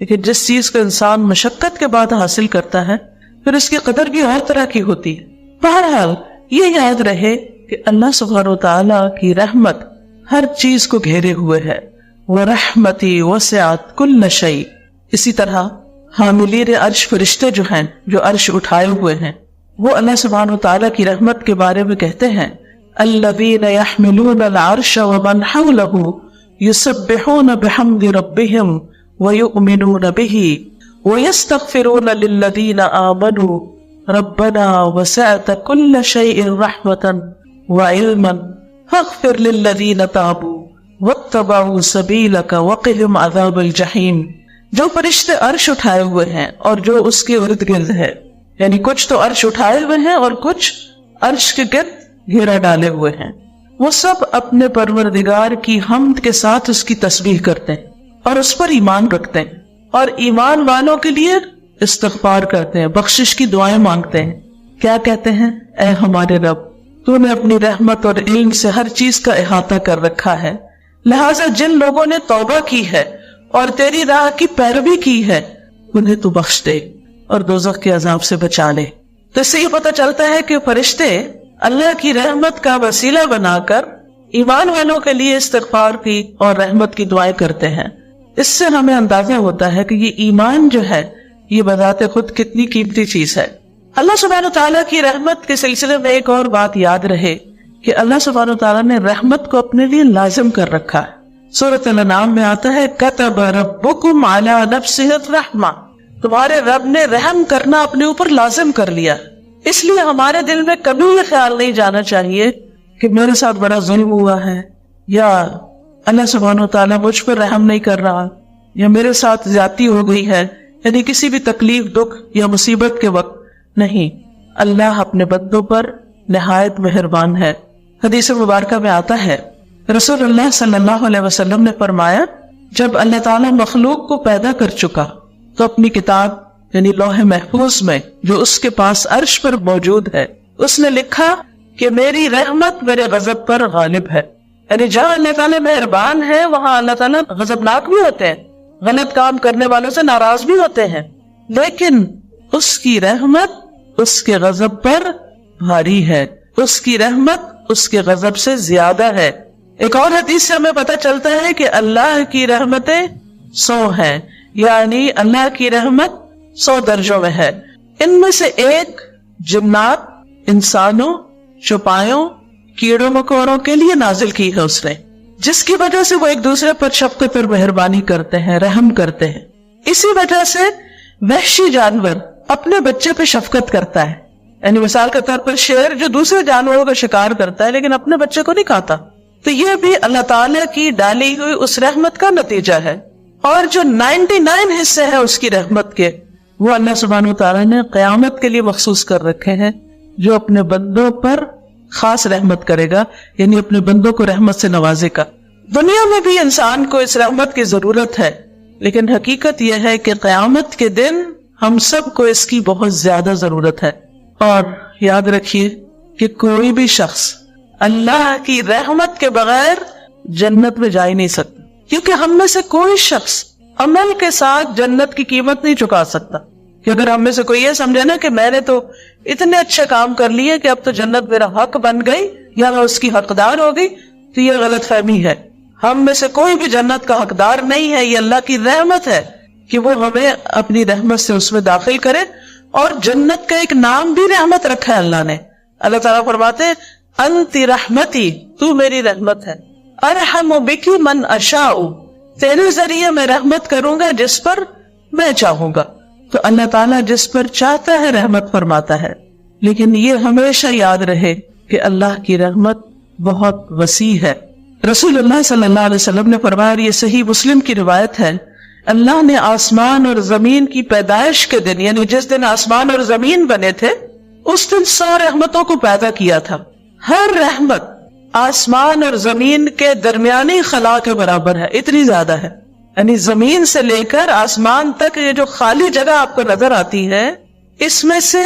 لیکن جس چیز کو انسان مشقت کے بعد حاصل کرتا ہے پھر اس کی قدر بھی ہر طرح کی ہوتی ہے. بہرحال یہ یاد رہے کہ اللہ سبحانہ و تعالیٰ کی رحمت ہر چیز کو گھیرے ہوئے ہے. وَرَحْمَتِي وَسِعَتْ كُلَّ شَيْءٍ. اسی طرح حاملین عرش فرشتے جو ہیں، جو عرش اٹھائے ہوئے ہیں، وہ اللہ سبحانہ و تعالیٰ کی رحمت کے بارے میں کہتے ہیں الذین یحملون العرش ومن حولہ یسبحون بحمد ربهم ویؤمنون به ویستغفرون للذین آمنوا ربنا وسعت كل شیء رحمة وعلما فاغفر للذین تابوا واتبعوا سبیلک وقهم عذاب الجحیم. جو فرشتے عرش اٹھائے ہوئے ہیں اور جو اس کے ارد گرد ہے، یعنی کچھ تو عرش اٹھائے ہوئے ہیں اور کچھ عرش کے گرد گھیرا ڈالے ہوئے ہیں، وہ سب اپنے پروردگار کی حمد کے ساتھ اس کی تسبیح کرتے ہیں اور اس پر ایمان رکھتے ہیں، اور ایمان والوں کے لیے استغفار کرتے ہیں، بخشش کی دعائیں مانگتے ہیں. کیا کہتے ہیں؟ اے ہمارے رب، تو نے اپنی رحمت اور علم سے ہر چیز کا احاطہ کر رکھا ہے، لہٰذا جن لوگوں نے توبہ کی ہے اور تیری راہ کی پیروی کی ہے انہیں تو بخش دے اور دوزخ کے عذاب سے بچا لے. تو اس سے یہ پتہ چلتا ہے کہ فرشتے اللہ کی رحمت کا وسیلہ بنا کر ایمان والوں کے لیے استغفار کی اور رحمت کی دعائیں کرتے ہیں. اس سے ہمیں اندازہ ہوتا ہے کہ یہ ایمان جو ہے یہ بذات خود کتنی قیمتی چیز ہے. اللہ سبحانہ تعالیٰ کی رحمت کے سلسلے میں ایک اور بات یاد رہے کہ اللہ سبحانہ تعالیٰ نے رحمت کو اپنے لیے لازم کر رکھا ہے. سورۃ الانعام میں آتا ہے کتب ربکم علی نفسہ الرحمہ، تمہارے رب نے رحم کرنا اپنے اوپر لازم کر لیا. اس لیے ہمارے دل میں کبھی یہ خیال نہیں جانا چاہیے کہ میرے ساتھ بڑا ظلم ہوا ہے، یا اللہ سبحانہ تعالیٰ مجھ پر رحم نہیں کر رہا، یا میرے ساتھ زیادتی ہو گئی ہے. یعنی کسی بھی تکلیف، دکھ یا مصیبت کے وقت نہیں، اللہ اپنے بندوں پر نہایت مہربان ہے. حدیث مبارکہ میں آتا ہے رسول اللہ صلی اللہ علیہ وسلم نے فرمایا جب اللہ تعالیٰ مخلوق کو پیدا کر چکا تو اپنی کتاب یعنی لوح محفوظ میں جو اس کے پاس عرش پر موجود ہے اس نے لکھا کہ میری رحمت میرے غضب پر غالب ہے. یعنی جہاں اللہ تعالیٰ مہربان ہے وہاں اللہ تعالیٰ غضبناک بھی ہوتے ہیں، غلط کام کرنے والوں سے ناراض بھی ہوتے ہیں، لیکن اس کی رحمت اس کے غضب پر بھاری ہے، اس کی رحمت اس کے غضب سے زیادہ ہے. ایک اور حدیث سے ہمیں پتہ چلتا ہے کہ اللہ کی رحمتیں 100 ہیں، یعنی اللہ کی رحمت 100 درجوں میں ہے. ان میں سے ایک جنات، انسانوں، چوپایوں، کیڑوں مکوڑوں کے لیے نازل کی ہے اس نے، جس کی وجہ سے وہ ایک دوسرے پر شفقت اور مہربانی کرتے ہیں، رحم کرتے ہیں. اسی وجہ سے وحشی جانور اپنے بچے پہ شفقت کرتا ہے. یعنی مثال کے طور پر شیر جو دوسرے جانوروں کا شکار کرتا ہے لیکن اپنے بچے کو نہیں کھاتا، تو یہ بھی اللہ تعالیٰ کی ڈالی ہوئی اس رحمت کا نتیجہ ہے. اور جو 99 حصے ہیں اس کی رحمت کے، وہ اللہ سبحانہ تعالیٰ نے قیامت کے لیے مخصوص کر رکھے ہیں، جو اپنے بندوں پر خاص رحمت کرے گا، یعنی اپنے بندوں کو رحمت سے نوازے گا. دنیا میں بھی انسان کو اس رحمت کی ضرورت ہے، لیکن حقیقت یہ ہے کہ قیامت کے دن ہم سب کو اس کی بہت زیادہ ضرورت ہے. اور یاد رکھیے کہ کوئی بھی شخص اللہ کی رحمت کے بغیر جنت میں جا ہی نہیں سکتا، کیونکہ ہم میں سے کوئی شخص عمل کے ساتھ جنت کی قیمت نہیں چکا سکتا. کہ اگر ہم میں سے کوئی یہ سمجھے نا کہ میں نے تو اتنے اچھے کام کر لیے کہ اب تو جنت میرا حق بن گئی یا میں اس کی حقدار ہو گئی، تو یہ غلط فہمی ہے. ہم میں سے کوئی بھی جنت کا حقدار نہیں ہے، یہ اللہ کی رحمت ہے کہ وہ ہمیں اپنی رحمت سے اس میں داخل کرے. اور جنت کا ایک نام بھی رحمت رکھا ہے اللہ نے. اللہ تعالیٰ فرماتے انت رحمتی، تو میری رحمت ہے، ارحم بکی من اشاء، تیرے ذریعے میں رحمت کروں گا جس پر میں چاہوں گا. تو اللہ تعالیٰ جس پر چاہتا ہے رحمت فرماتا ہے. لیکن یہ ہمیشہ یاد رہے کہ اللہ کی رحمت بہت وسیع ہے. رسول اللہ صلی اللہ علیہ وسلم نے فرمایا، یہ صحیح مسلم کی روایت ہے، اللہ نے آسمان اور زمین کی پیدائش کے دن، یعنی جس دن آسمان اور زمین بنے تھے، اس دن 100 رحمتوں کو پیدا کیا تھا. ہر رحمت آسمان اور زمین کے درمیانی خلا کے برابر ہے، اتنی زیادہ ہے. یعنی زمین سے لے کر آسمان تک یہ جو خالی جگہ آپ کو نظر آتی ہے، اس میں سے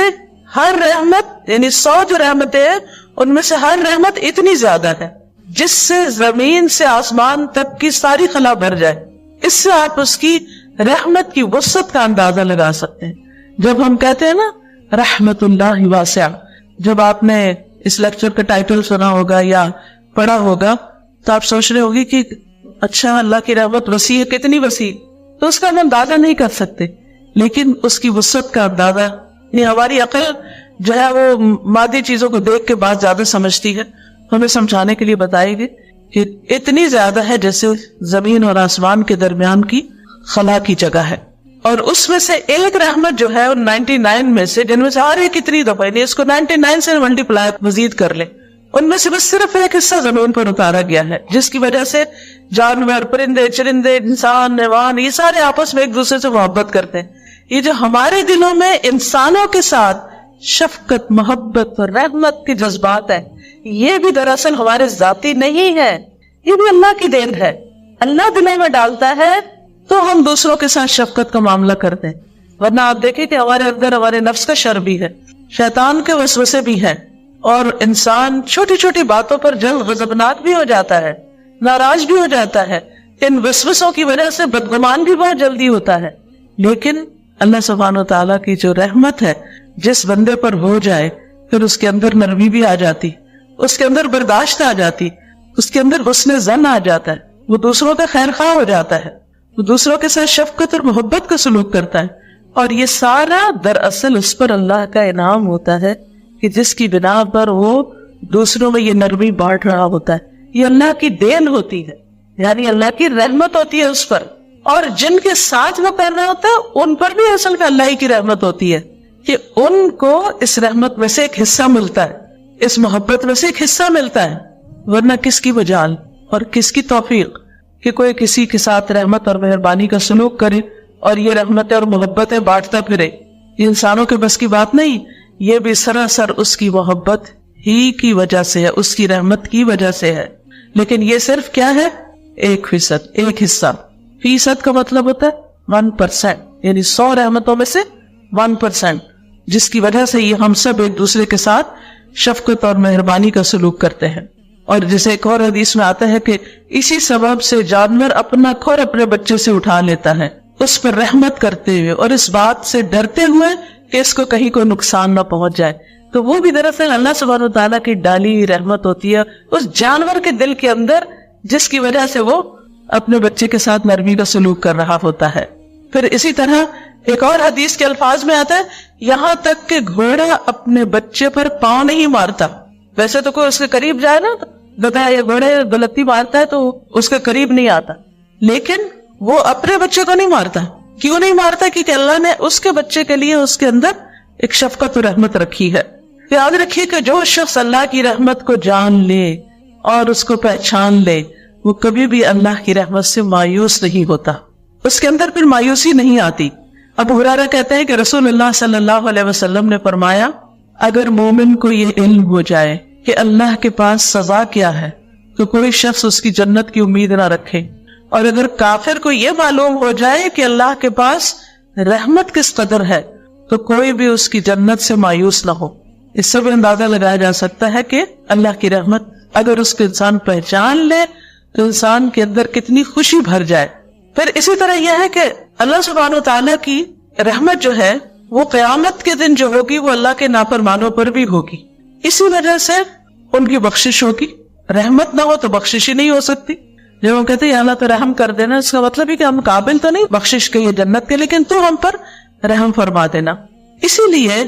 ہر رحمت، یعنی 100 جو رحمتیں ہیں ان میں سے ہر رحمت اتنی زیادہ ہے جس سے زمین سے آسمان تک کی ساری خلا بھر جائے. اس سے آپ اس کی رحمت کی وسعت کا اندازہ لگا سکتے ہیں. جب ہم کہتے ہیں نا رحمت اللہ واسعہ، جب آپ نے اس لیکچر کا ٹائٹل سنا ہوگا یا پڑھا ہوگا تو آپ سوچ رہے ہوگی کہ اچھا اللہ کی رحمت وسیع ہے، کتنی وسیع، تو اس کا ہم اندازہ نہیں کر سکتے. لیکن اس کی وسعت کا اندازہ ہماری عقل جو ہے وہ مادی چیزوں کو دیکھ کے بات زیادہ سمجھتی ہے، ہمیں سمجھانے کے لیے بتائے گی کہ اتنی زیادہ ہے جیسے زمین اور آسمان کے درمیان کی خلا کی جگہ ہے. اور اس میں سے ایک رحمت جو ہے 99 میں سے، جن میں سے ہر ایک اتنی دفعہ، اس کو 99 سے ملٹیپلائی مزید کر لیں، ان میں سے بس صرف ایک حصہ زمین پر اتارا گیا ہے، جس کی وجہ سے جانور، پرندے، چرندے، انسان، حیوان، یہ سارے آپس میں ایک دوسرے سے محبت کرتے ہیں. یہ جو ہمارے دلوں میں انسانوں کے ساتھ شفقت، محبت اور رحمت کے جذبات ہیں، یہ بھی دراصل ہمارے ذاتی نہیں ہے، یہ بھی اللہ کی دین ہے. اللہ دلوں میں ڈالتا ہے تو ہم دوسروں کے ساتھ شفقت کا معاملہ کرتے ہیں. ورنہ آپ دیکھیں کہ ہمارے اندر ہمارے نفس کا شر بھی ہے، شیطان کے وسوسے بھی ہیں، اور انسان چھوٹی چھوٹی باتوں پر جلد غضبناک بھی ہو جاتا ہے، ناراض بھی ہو جاتا ہے. ان وسوسوں کی وجہ سے بدگمان بھی بہت جلدی ہوتا ہے. لیکن اللہ سبحانہ و تعالیٰ کی جو رحمت ہے جس بندے پر ہو جائے، پھر اس کے اندر نرمی بھی آ جاتی، اس کے اندر برداشت آ جاتی، اس کے اندر حسن ظن آ جاتا ہے، وہ دوسروں کا خیر خواہ ہو جاتا ہے، وہ دوسروں کے ساتھ شفقت اور محبت کا سلوک کرتا ہے. اور یہ سارا دراصل اس پر اللہ کا انعام ہوتا ہے کہ جس کی بنا پر وہ دوسروں میں یہ نرمی بانٹ رہا ہوتا ہے. یہ اللہ کی دین ہوتی ہے، یعنی اللہ کی رحمت ہوتی ہے اس پر. اور جن کے ساتھ وہ کر رہا ہوتا ہے ان پر بھی اصل کا اللہ ہی کی رحمت ہوتی ہے کہ ان کو اس رحمت میں سے ایک حصہ ملتا ہے، اس محبت میں سے ایک حصہ ملتا ہے. ورنہ کس کی مجال اور کس کی توفیق کہ کوئی کسی کے ساتھ رحمت اور مہربانی کا سلوک کرے اور یہ رحمتیں اور محبتیں بانٹتا پھرے. یہ انسانوں کے بس کی بات نہیں، یہ بھی سراسر اس کی محبت ہی کی وجہ سے ہے، اس کی رحمت کی وجہ سے ہے. لیکن یہ صرف کیا ہے؟ 1%، ایک حصہ. فیصد کا مطلب ہوتا ہے 1%، یعنی 100 رحمتوں میں سے 1%، جس کی وجہ سے یہ ہم سب ایک دوسرے کے ساتھ شفقت اور مہربانی کا سلوک کرتے ہیں. اور جیسے ایک اور حدیث میں آتا ہے کہ اسی سبب سے جانور اپنا کھور اپنے بچے سے اٹھا لیتا ہے، اس پر رحمت کرتے ہوئے اور اس بات سے ڈرتے ہوئے کہ اس کو کہیں کوئی نقصان نہ پہنچ جائے. تو وہ بھی دراصل اللہ سبحانہ وتعالیٰ کی ڈالی رحمت ہوتی ہے اس جانور کے دل کے اندر، جس کی وجہ سے وہ اپنے بچے کے ساتھ نرمی کا سلوک کر رہا ہوتا ہے. پھر اسی طرح ایک اور حدیث کے الفاظ میں آتا ہے یہاں تک کہ گھوڑا اپنے بچے پر پاؤں نہیں مارتا. ویسے تو کوئی اس کے قریب جائے نا، گدھا یا گھوڑے غلطی مارتا ہے تو اس کے قریب نہیں آتا، لیکن وہ اپنے بچے کو نہیں مارتا. کیوں نہیں مارتا؟ کیونکہ اللہ نے اس کے بچے کے لیے اس کے اندر ایک شفقت و رحمت رکھی ہے. یاد رکھیے کہ جو شخص اللہ کی رحمت کو جان لے اور اس کو پہچان لے، وہ کبھی بھی اللہ کی رحمت سے مایوس نہیں ہوتا، اس کے اندر پھر مایوسی نہیں آتی. ابو ہریرہ کہتے ہیں کہ رسول اللہ صلی اللہ علیہ وسلم نے فرمایا اگر مومن کو یہ علم ہو جائے کہ اللہ کے پاس سزا کیا ہے تو کوئی شخص اس کی جنت کی امید نہ رکھے، اور اگر کافر کو یہ معلوم ہو جائے کہ اللہ کے پاس رحمت کس قدر ہے تو کوئی بھی اس کی جنت سے مایوس نہ ہو. اس سے بھی اندازہ لگایا جا سکتا ہے کہ اللہ کی رحمت اگر اس کو انسان پہچان لے تو انسان کے اندر کتنی خوشی بھر جائے. پھر اسی طرح یہ ہے کہ اللہ سبحانہ وتعالیٰ کی رحمت جو ہے وہ قیامت کے دن جو ہوگی وہ اللہ کے نافرمانوں پر بھی ہوگی. اسی وجہ سے ان کی بخشش ہوگی. رحمت نہ ہو تو بخشش ہی نہیں ہو سکتی. جب ہم کہتے ہیں اللہ تو رحم کر دینا، اس کا مطلب ہے کہ ہم قابل تو نہیں بخشش کے، جنت کے، لیکن تو ہم پر رحم فرما دینا. اسی لیے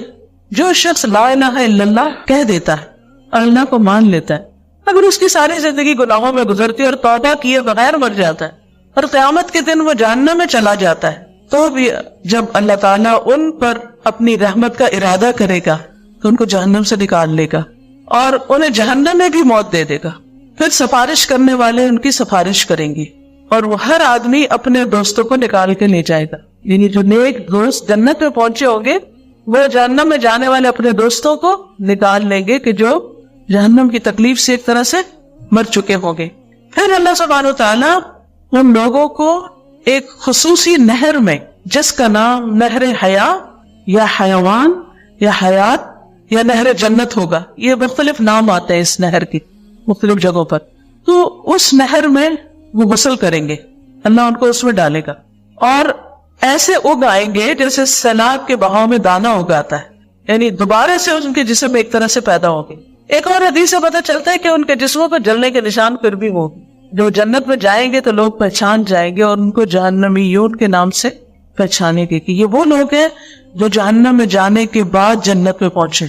جو شخص لا الہ الا اللہ کہہ دیتا ہے اور اللہ کو مان لیتا ہے، اگر اس کی ساری زندگی گناہوں میں گزرتی اور توبہ کیے بغیر مر جاتا ہے اور قیامت کے دن وہ جہنم میں چلا جاتا ہے، تو بھی جب اللہ تعالیٰ ان پر اپنی رحمت کا ارادہ کرے گا تو ان کو جہنم سے نکال لے گا اور انہیں جہنم میں بھی موت دے دے گا. پھر سفارش کرنے والے ان کی سفارش کریں گے اور وہ ہر آدمی اپنے دوستوں کو نکال کے لے جائے گا. یعنی جو نیک دوست جنت میں پہنچے ہوں گے وہ جہنم میں جانے والے اپنے دوستوں کو نکال لیں گے کہ جو جہنم کی تکلیف سے ایک طرح سے مر چکے ہوں گے. پھر اللہ سبحانہ وتعالیٰ ان لوگوں کو ایک خصوصی نہر میں، جس کا نام نہر حیا یا حیوان یا حیات یا نہر جنت ہوگا، یہ مختلف نام آتے ہیں اس نہر کی مختلف جگہوں پر، تو اس نہر میں وہ غسل کریں گے، اللہ ان کو اس میں ڈالے گا اور ایسے اگ آئیں گے جیسے سیلاب کے بہاؤ میں دانا اگاتا ہے، یعنی دوبارہ سے ان کے جسم ایک طرح سے پیدا ہوں گے۔ ایک اور حدیث سے پتہ چلتا ہے کہ ان کے جسموں پر جلنے کے نشان پھر بھی ہوں گے۔ جو جنت میں جائیں گے تو لوگ پہچان جائیں گے اور ان کو جہنمیون کے نام سے پہچانے گے کہ یہ وہ لوگ ہیں جو جہنم میں جانے کے بعد جنت میں پہنچے،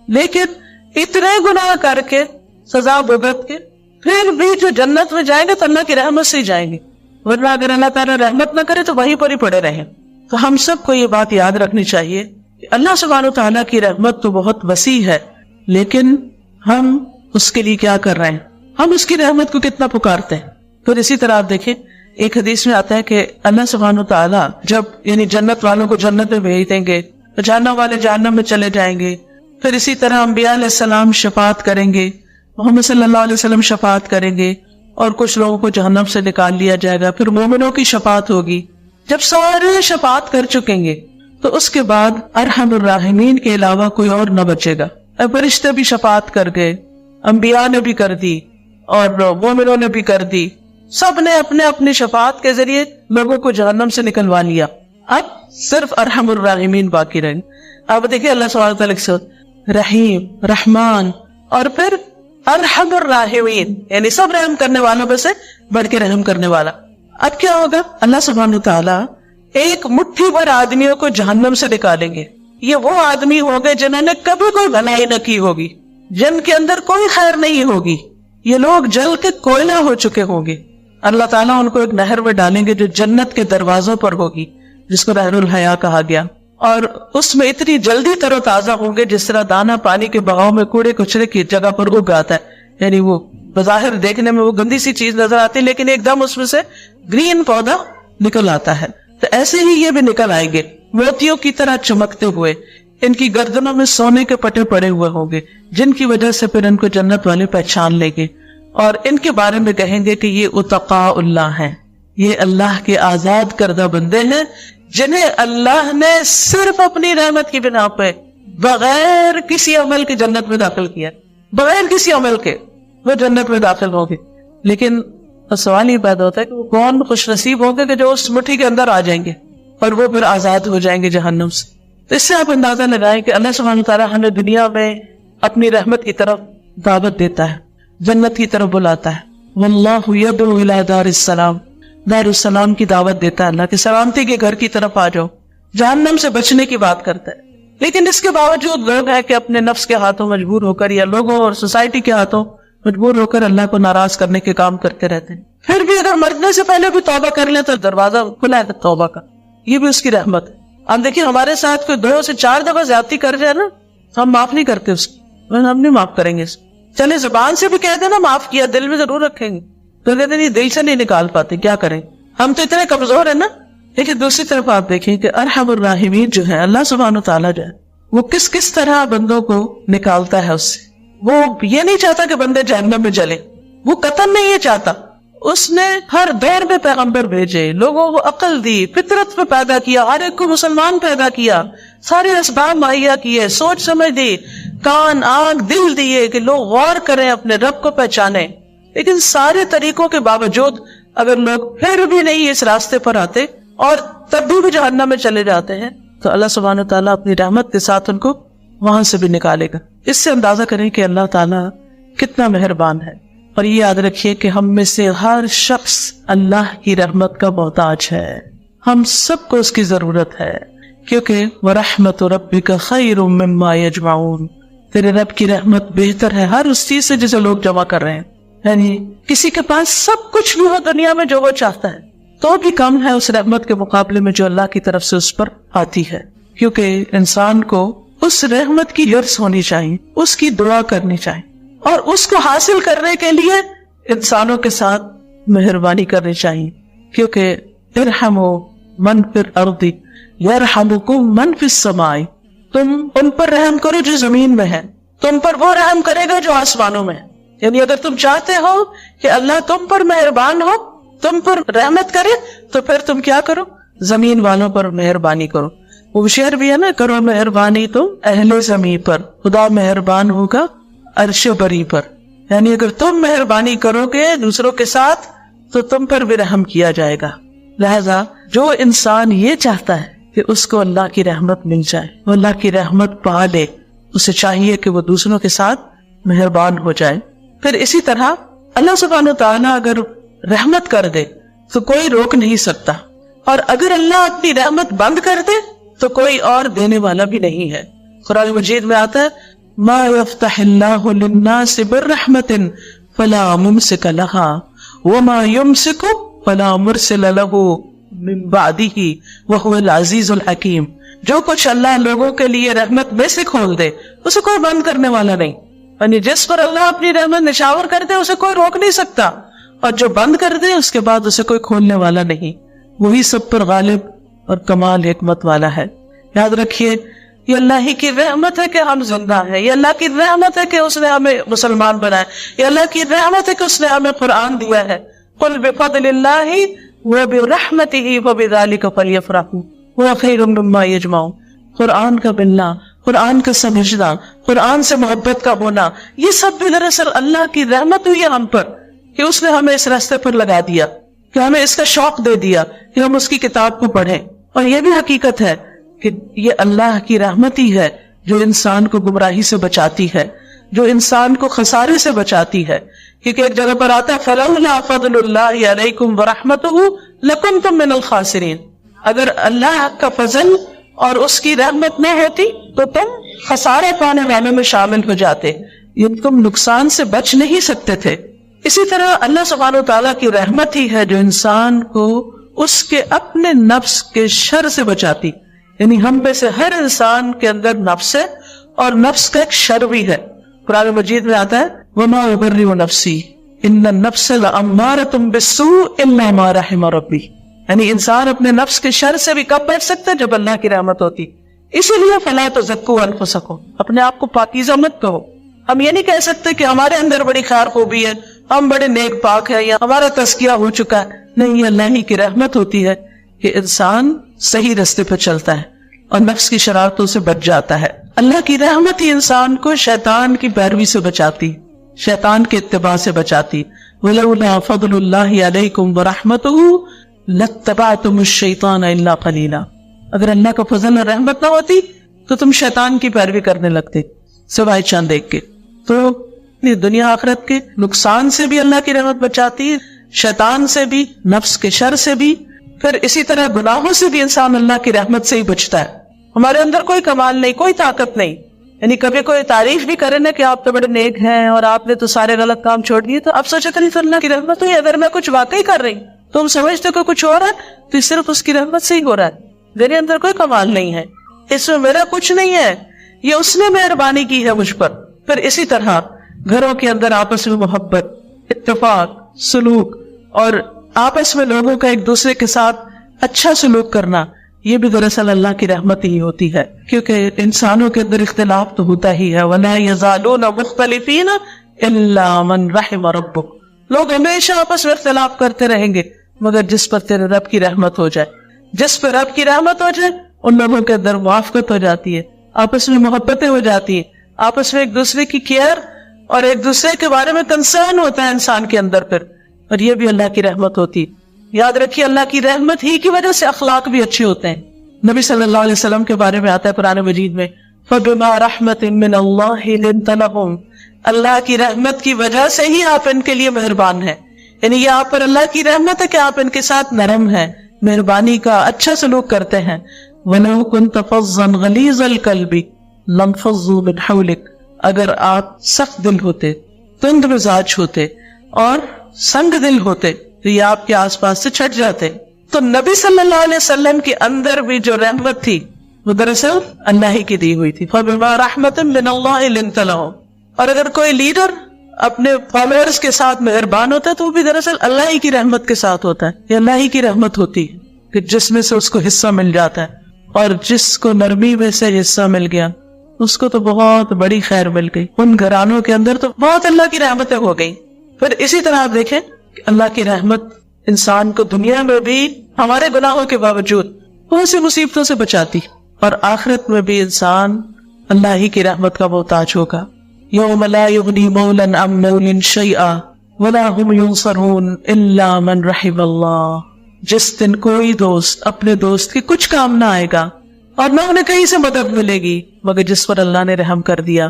لیکن اتنے گناہ کر کے سزا بھگت کے پھر بھی جو جنت میں جائیں گے تو اللہ کی رحمت سے ہی جائیں گے، ورنہ اگر اللہ تعالیٰ رحمت نہ کرے تو وہیں پر ہی پڑے رہیں۔ تو ہم سب کو یہ بات یاد رکھنی چاہیے کہ اللہ سبحانہ وتعالیٰ کی رحمت تو بہت وسیع ہے، لیکن ہم اس کے لیے کیا کر رہے ہیں، ہم اس کی رحمت کو کتنا پکارتے ہیں۔ پھر اسی طرح آپ دیکھیں ایک حدیث میں آتا ہے کہ اللہ سبحانہ وتعالیٰ جب یعنی جنت والوں کو جنت میں بھیج دیں گے تو جہنم والے جہنم میں چلے جائیں گے۔ پھر اسی طرح انبیاء علیہ السلام شفاعت کریں گے، محمد صلی اللہ علیہ وسلم شفاعت کریں گے اور کچھ لوگوں کو جہنم سے نکال لیا جائے گا۔ پھر مومنوں کی شفاعت ہوگی۔ جب سارے شفاعت کر چکیں گے تو اس کے بعد ارحم الراحمین کے علاوہ کوئی اور نہ بچے گا۔ فرشتے بھی شفاعت کر گئے، انبیاء نے بھی کر دی اور مومنوں نے بھی کر دی، سب نے اپنے اپنی شفاعت کے ذریعے لوگوں کو جہنم سے نکلوا لیا۔ اب صرف ارحم الراحمین باقی رہیں۔ اب دیکھیں اللہ سبحانہ وتعالیٰ سے رحیم، رحمان اور پھر ارحم الراحمین، یعنی سب رحم کرنے والوں میں سے بڑھ کے رحم کرنے والا۔ اب کیا ہوگا؟ اللہ سبحانہ وتعالیٰ ایک مٹھی بھر آدمیوں کو جہنم سے نکالیں گے۔ یہ وہ آدمی ہوں گے جنہوں نے کبھی کوئی بھلائی نہ کی ہوگی، جن کے اندر کوئی خیر نہیں ہوگی، یہ لوگ جل کے کوئلہ ہو چکے ہوں گے۔ اللہ تعالیٰ ان کو ایک نہر میں ڈالیں گے جو جنت کے دروازوں پر ہوگی، جس کو نہر الحیا کہا گیا، اور اس میں اتنی جلدی تر و تازہ ہوں گے جس طرح دانا پانی کے بہاؤ میں کوڑے کچرے کی جگہ پر اگ آتا ہے، یعنی وہ بظاہر دیکھنے میں وہ گندی سی چیز نظر آتی ہے لیکن ایک دم اس میں سے گرین پودا نکل آتا ہے۔ تو ایسے ہی یہ بھی نکل آئیں گے موتیوں کی طرح چمکتے ہوئے، ان کی گردنوں میں سونے کے پٹے پڑے ہوئے ہوں گے جن کی وجہ سے پھر ان کو جنت والے پہچان لیں گے اور ان کے بارے میں کہیں گے کہ یہ اتقاء اللہ ہیں، یہ اللہ کے آزاد کردہ بندے ہیں جنہیں اللہ نے صرف اپنی رحمت کی بنا پہ بغیر کسی عمل کے جنت میں داخل کیا، بغیر کسی عمل کے وہ جنت میں داخل ہوں گے۔ لیکن سوال یہ پیدا ہوتا ہے کہ وہ کون خوش نصیب ہوں گے کہ جو اس مٹھی کے اندر آ جائیں گے اور وہ پھر آزاد ہو جائیں گے جہنم سے۔ تو اس سے آپ اندازہ لگائیں کہ اللہ سبحانہ وتعالیٰ ہمیں دنیا میں اپنی رحمت کی طرف دعوت دیتا ہے، جنت کی طرف بلاتا ہے۔ واللہ یدعو الی دار السلام، دار السلام کی دعوت دیتا ہے، اللہ کے سلامتی کے گھر کی طرف آ جاؤ، جہنم سے بچنے کی بات کرتا ہے۔ لیکن اس کے باوجود لوگ ہیں کہ اپنے نفس کے ہاتھوں مجبور ہو کر یا لوگوں اور سوسائٹی کے ہاتھوں مجبور ہو کر اللہ کو ناراض کرنے کے کام کرتے رہتے ہیں۔ پھر بھی اگر مرنے سے پہلے بھی توبہ کر لیں تو دروازہ کھلا ہے توبہ کا، یہ بھی اس کی رحمت ہے۔ آپ دیکھیے ہمارے ساتھ کوئی 2 سے 4 دفعہ زیادتی کر جائے نا، ہم معاف نہیں کرتے اس کو، ہم نہیں معاف کریں گے اس کو۔ چلے زبان سے بھی کہہ دیں نا معاف کیا، دل میں ضرور رکھیں گے، تو کہتے نہیں دل سے نہیں نکال پاتے، کیا کریں، ہم تو اتنے کمزور ہیں نا۔ لیکن دوسری طرف آپ دیکھیں کہ ارحم الراحمین جو ہے اللہ سبحانہ وتعالیٰ جو ہے وہ کس طرح بندوں کو نکالتا ہے اس سے۔ وہ یہ نہیں چاہتا کہ بندے جہنم میں جلیں، وہ قطعاً نہیں یہ چاہتا۔ اس نے ہر دور میں پیغمبر بھیجے، لوگوں کو عقل دی، فطرت پہ پیدا کیا، ہر ایک کو مسلمان پیدا کیا، سارے اسباب مہیا کیے، سوچ سمجھ دی، کان آنکھ دل دیے کہ لوگ غور کریں، اپنے رب کو پہچانیں۔ لیکن سارے طریقوں کے باوجود اگر لوگ پھر بھی نہیں اس راستے پر آتے اور تب بھی جہنم میں چلے جاتے ہیں تو اللہ سبحانہ تعالیٰ اپنی رحمت کے ساتھ ان کو وہاں سے بھی نکالے گا۔ اس سے اندازہ کریں کہ اللہ تعالیٰ کتنا مہربان ہے۔ اور یہ یاد رکھیے کہ ہم میں سے ہر شخص اللہ کی رحمت کا محتاج ہے، ہم سب کو اس کی ضرورت ہے، کیونکہ وَرَحْمَةُ رَبِّكَ خَيْرٌ مِّمَّا يَجْمَعُونَ، تیرے رب کی رحمت بہتر ہے ہر اس چیز سے جسے لوگ جمع کر رہے ہیں۔ یعنی کسی کے پاس سب کچھ بھی ہو دنیا میں جو وہ چاہتا ہے تو بھی کم ہے اس رحمت کے مقابلے میں جو اللہ کی طرف سے اس پر آتی ہے، کیونکہ انسان کو اس رحمت کی یرس ہونی چاہیے، اس کی دعا کرنی چاہیے، اور اس کو حاصل کرنے کے لیے انسانوں کے ساتھ مہربانی کرنی چاہیے، کیونکہ ارحموا من فی الارض یرحمکم من فی السماء، تم ان پر رحم کرو جو زمین میں ہے، تم پر وہ رحم کرے گا جو آسمانوں میں ہے۔ یعنی اگر تم چاہتے ہو کہ اللہ تم پر مہربان ہو، تم پر رحمت کرے، تو پھر تم کیا کرو؟ زمین والوں پر مہربانی کرو۔ وہ شعر بھی ہے نا، کرو مہربانی تم اہل زمین پر، خدا مہربان ہوگا عرش بری پر۔ یعنی اگر تم مہربانی کرو گے دوسروں کے ساتھ تو تم پر بھی رحم کیا جائے گا۔ لہذا جو انسان یہ چاہتا ہے کہ اس کو اللہ کی رحمت مل جائے، وہ اللہ کی رحمت پا لے، اسے چاہیے کہ وہ دوسروں کے ساتھ مہربان ہو جائے۔ پھر اسی طرح اللہ سبحانہ تعالیٰ اگر رحمت کر دے تو کوئی روک نہیں سکتا، اور اگر اللہ اپنی رحمت بند کر دے تو کوئی اور دینے والا بھی نہیں ہے۔ قرآن مجید میں آتا ہے ما یفتح اللہ للناس بالرحمت فلا ممسک لها وما یمسک فلا مرسل له من بعدہ وہو العزیز الحکیم۔ جو کچھ اللہ لوگوں کے لیے رحمت میں سے کھول دے اسے کوئی بند کرنے والا نہیں، یعنی جس پر اللہ اپنی رحمت نشاور کر دے اسے کوئی روک نہیں سکتا، اور جو بند کر دے اس کے بعد اسے کوئی کھولنے والا نہیں، وہی سب پر غالب اور کمال حکمت والا ہے۔ یاد رکھیے یہ اللہ ہی کی رحمت ہے کہ ہم زندہ ہیں، یہ اللہ کی رحمت ہے کہ اس نے ہمیں مسلمان بنایا، یہ اللہ کی رحمت ہے کہ اس نے ہمیں قرآن دیا ہے۔ قل بفضل اللہ وبرحمتہ فبذلک فلیفرحوا هو خیر مما یجمعون۔ قرآن کا ملنا، قرآن کا سمجھنا، قرآن سے محبت کا ہونا، یہ سب بھی دراصل اللہ کی رحمت ہوئی ہے ہم پر کہ اس نے ہمیں اس راستے پر لگا دیا، کہ ہمیں اس کا شوق دے دیا کہ ہم اس کی کتاب کو پڑھیں۔ اور یہ بھی حقیقت ہے کہ یہ اللہ کی رحمت ہی ہے جو انسان کو گمراہی سے بچاتی ہے، جو انسان کو خسارے سے بچاتی ہے، کیونکہ ایک جگہ پر آتا ہے فَلَوْلَا فَضْلُ اللَّهِ عَلَيْكُمْ وَرَحْمَتُهُ لَكُنْتُمْ مِنَ الْخَاسِرِينَ۔ اگر اللہ کا فضل اور اس کی رحمت نہ ہوتی تو تم خسارے پانے والوں میں شامل ہو جاتے، یہ تم نقصان سے بچ نہیں سکتے تھے۔ اسی طرح اللہ سبحانہ وتعالیٰ کی رحمت ہی ہے جو انسان کو اس کے اپنے نفس کے شر سے بچاتی، یعنی ہم میں سے ہر انسان کے اندر نفس ہے اور نفس کا ایک شر بھی ہے۔ قرآن مجید میں آتا ہے وَمَا يُبَرِّئُ نَفْسِي إِنَّ النَّفْسَ لَأَمَّارَةٌ بِالسُّوءِ إِلَّا مَا رَحِمَ رَبِّي۔ یعنی انسان اپنے نفس کے شر سے بھی کب بچ سکتا ہے؟ جب اللہ کی رحمت ہوتی۔ اسی لیے فَلَا تُزَكُّوا أَنفُسَكُمْ، اپنے آپ کو پاکیزہ مت کہو۔ ہم یہ نہیں کہہ سکتے کہ ہمارے اندر بڑی خیر خوبی ہے، ہم بڑے نیک پاک ہیں یا ہمارا تزکیہ ہو چکا ہے۔ نہیں، یہ اللہ ہی کی رحمت ہوتی ہے کہ انسان صحیح راستے پہ چلتا ہے اور نفس کی شرارتوں سے بچ جاتا ہے۔ اللہ کی رحمت ہی انسان کو شیطان کی پیروی سے بچاتی، شیطان کے اتباع سے بچاتی۔ وَلَوْلَا فَضْلُ اللَّهِ عَلَيْكُمْ وَرَحْمَتُهُ لَاتَّبَعْتُمُ الشَّيْطَانَ إِلَّا قَلِيلًا۔ اگر اللہ کا فضل اور رحمت نہ ہوتی تو تم شیطان کی پیروی کرنے لگتے سوائے چاند ایک کے۔ تو دنیا آخرت کے نقصان سے بھی اللہ کی رحمت بچاتی ہے، شیطان سے بھی، نفس کے شر سے بھی، پھر اسی طرح گناہوں سے بھی انسان اللہ کی رحمت سے ہی بچتا ہے۔ ہمارے اندر کوئی کمال نہیں، کوئی طاقت نہیں، یعنی کبھی کوئی تعریف بھی کرے نا کہ آپ تو بڑے نیک ہیں اور آپ نے تو سارے غلط کام چھوڑ دیے، تو آپ سوچے کریں تو اللہ کی رحمت ہوئی۔ اگر میں کچھ واقعی کر رہی تو ہم سمجھتے کہ کچھ ہو رہا ہے تو صرف اس کی رحمت سے ہی ہو رہا ہے، میرے اندر کوئی کمال نہیں ہے، اس میں میرا کچھ نہیں ہے، یہ اس نے مہربانی کی ہے مجھ پر۔ پھر اسی طرح گھروں کے اندر آپس میں محبت، اتفاق، سلوک اور آپس میں لوگوں کا ایک دوسرے کے ساتھ اچھا سلوک کرنا، یہ بھی دراصل اللہ کی رحمت ہی ہوتی ہے، کیونکہ انسانوں کے اندر اختلاف تو ہوتا ہی ہے۔ وَلَا يَزَالُونَ مُخْتَلِفِينَ إِلَّا مَنْ رَحِمَ رَبُّكَ۔ لوگ ہمیشہ آپس میں اختلاف کرتے رہیں گے مگر جس پر تیرے رب کی رحمت ہو جائے، جس پر رب کی رحمت ہو جائے ان لوگوں کے اندر موافقت ہو جاتی ہے، آپس میں محبتیں ہو جاتی ہیں، آپس میں ایک دوسرے کی کیئر اور ایک دوسرے کے بارے میں کنسرن ہوتا ہے انسان کے اندر پھر، اور یہ بھی اللہ کی رحمت ہوتی ہے۔ یاد رکھیے اللہ کی رحمت ہی کی وجہ سے اخلاق بھی اچھے ہوتے ہیں۔ نبی صلی اللہ علیہ وسلم کے بارے میں آتا ہے قرآن مجید میں فَبِمَا رَحْمَةٍ مِّنَ اللَّهِ لِنْتَ لَهُمْ، اللہ کی رحمت کی وجہ سے ہی آپ ان کے لیے مہربان ہیں، یعنی یہ آپ پر اللہ کی رحمت ہے کہ آپ ان کے ساتھ نرم ہیں، مہربانی کا اچھا سلوک کرتے ہیں۔ وَلَوْ كُنْتَ فَظًّا غَلِيظَ الْقَلْبِ لَانفَضُّوا مِنْ حَوْلِكَ، اگر آپ سخت دل ہوتے، تند مزاج ہوتے اور سنگ دل ہوتے تو یہ آپ کے آس پاس سے چھٹ جاتے۔ تو نبی صلی اللہ علیہ وسلم کے اندر بھی جو رحمت تھی وہ دراصل اللہ ہی کی دی ہوئی تھی۔ فَبِمَا رَحْمَةٍ مِّنَ اللَّهِ لِنْتَ لَهُمْ۔ اور اگر کوئی لیڈر اپنے فالوورز کے ساتھ مہربان ہوتا ہے تو وہ بھی دراصل اللہ ہی کی رحمت کے ساتھ ہوتا ہے، یہ اللہ ہی کی رحمت ہوتی ہے کہ جس میں سے اس کو حصہ مل جاتا ہے، اور جس کو نرمی میں سے حصہ مل گیا اس کو تو بہت بڑی خیر مل گئی، ان گھرانوں کے اندر تو بہت اللہ کی رحمتیں ہو گئی۔ پھر اسی طرح آپ دیکھیں کہ اللہ کی رحمت انسان کو دنیا میں بھی ہمارے گناہوں کے باوجود بہت سی مصیبتوں سے بچاتی، اور آخرت میں بھی انسان اللہ ہی کی رحمت کا محتاج ہوگا۔ یوم لا یغنی مولا عن مولا شیئا ولا هم ینصرون الا من رحم اللہ۔ جس دن کوئی دوست اپنے دوست کے کچھ کام نہ آئے گا اور نہ انہیں کہیں سے مدد ملے گی مگر جس پر اللہ نے رحم کر دیا.